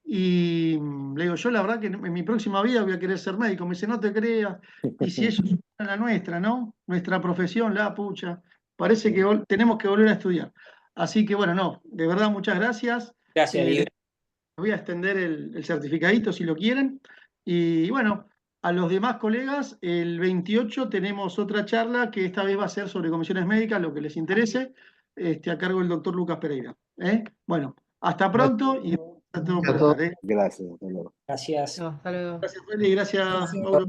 y le digo, yo la verdad que en mi próxima vida voy a querer ser médico. Me dice, no te creas, y si ellos son la nuestra, ¿no? Nuestra profesión, la pucha. Parece que tenemos que volver a estudiar. Así que bueno, no, de verdad muchas gracias. Gracias, Diego. Les voy a extender el certificadito si lo quieren. Y bueno, a los demás colegas, el 28 tenemos otra charla que esta vez va a ser sobre comisiones médicas, lo que les interese, a cargo del doctor Lucas Pereira. Bueno, hasta pronto y gracias a todos por estar. Gracias. Hasta luego. Gracias. No, hasta luego. Gracias, Feli, gracias, Gracias. Mauro.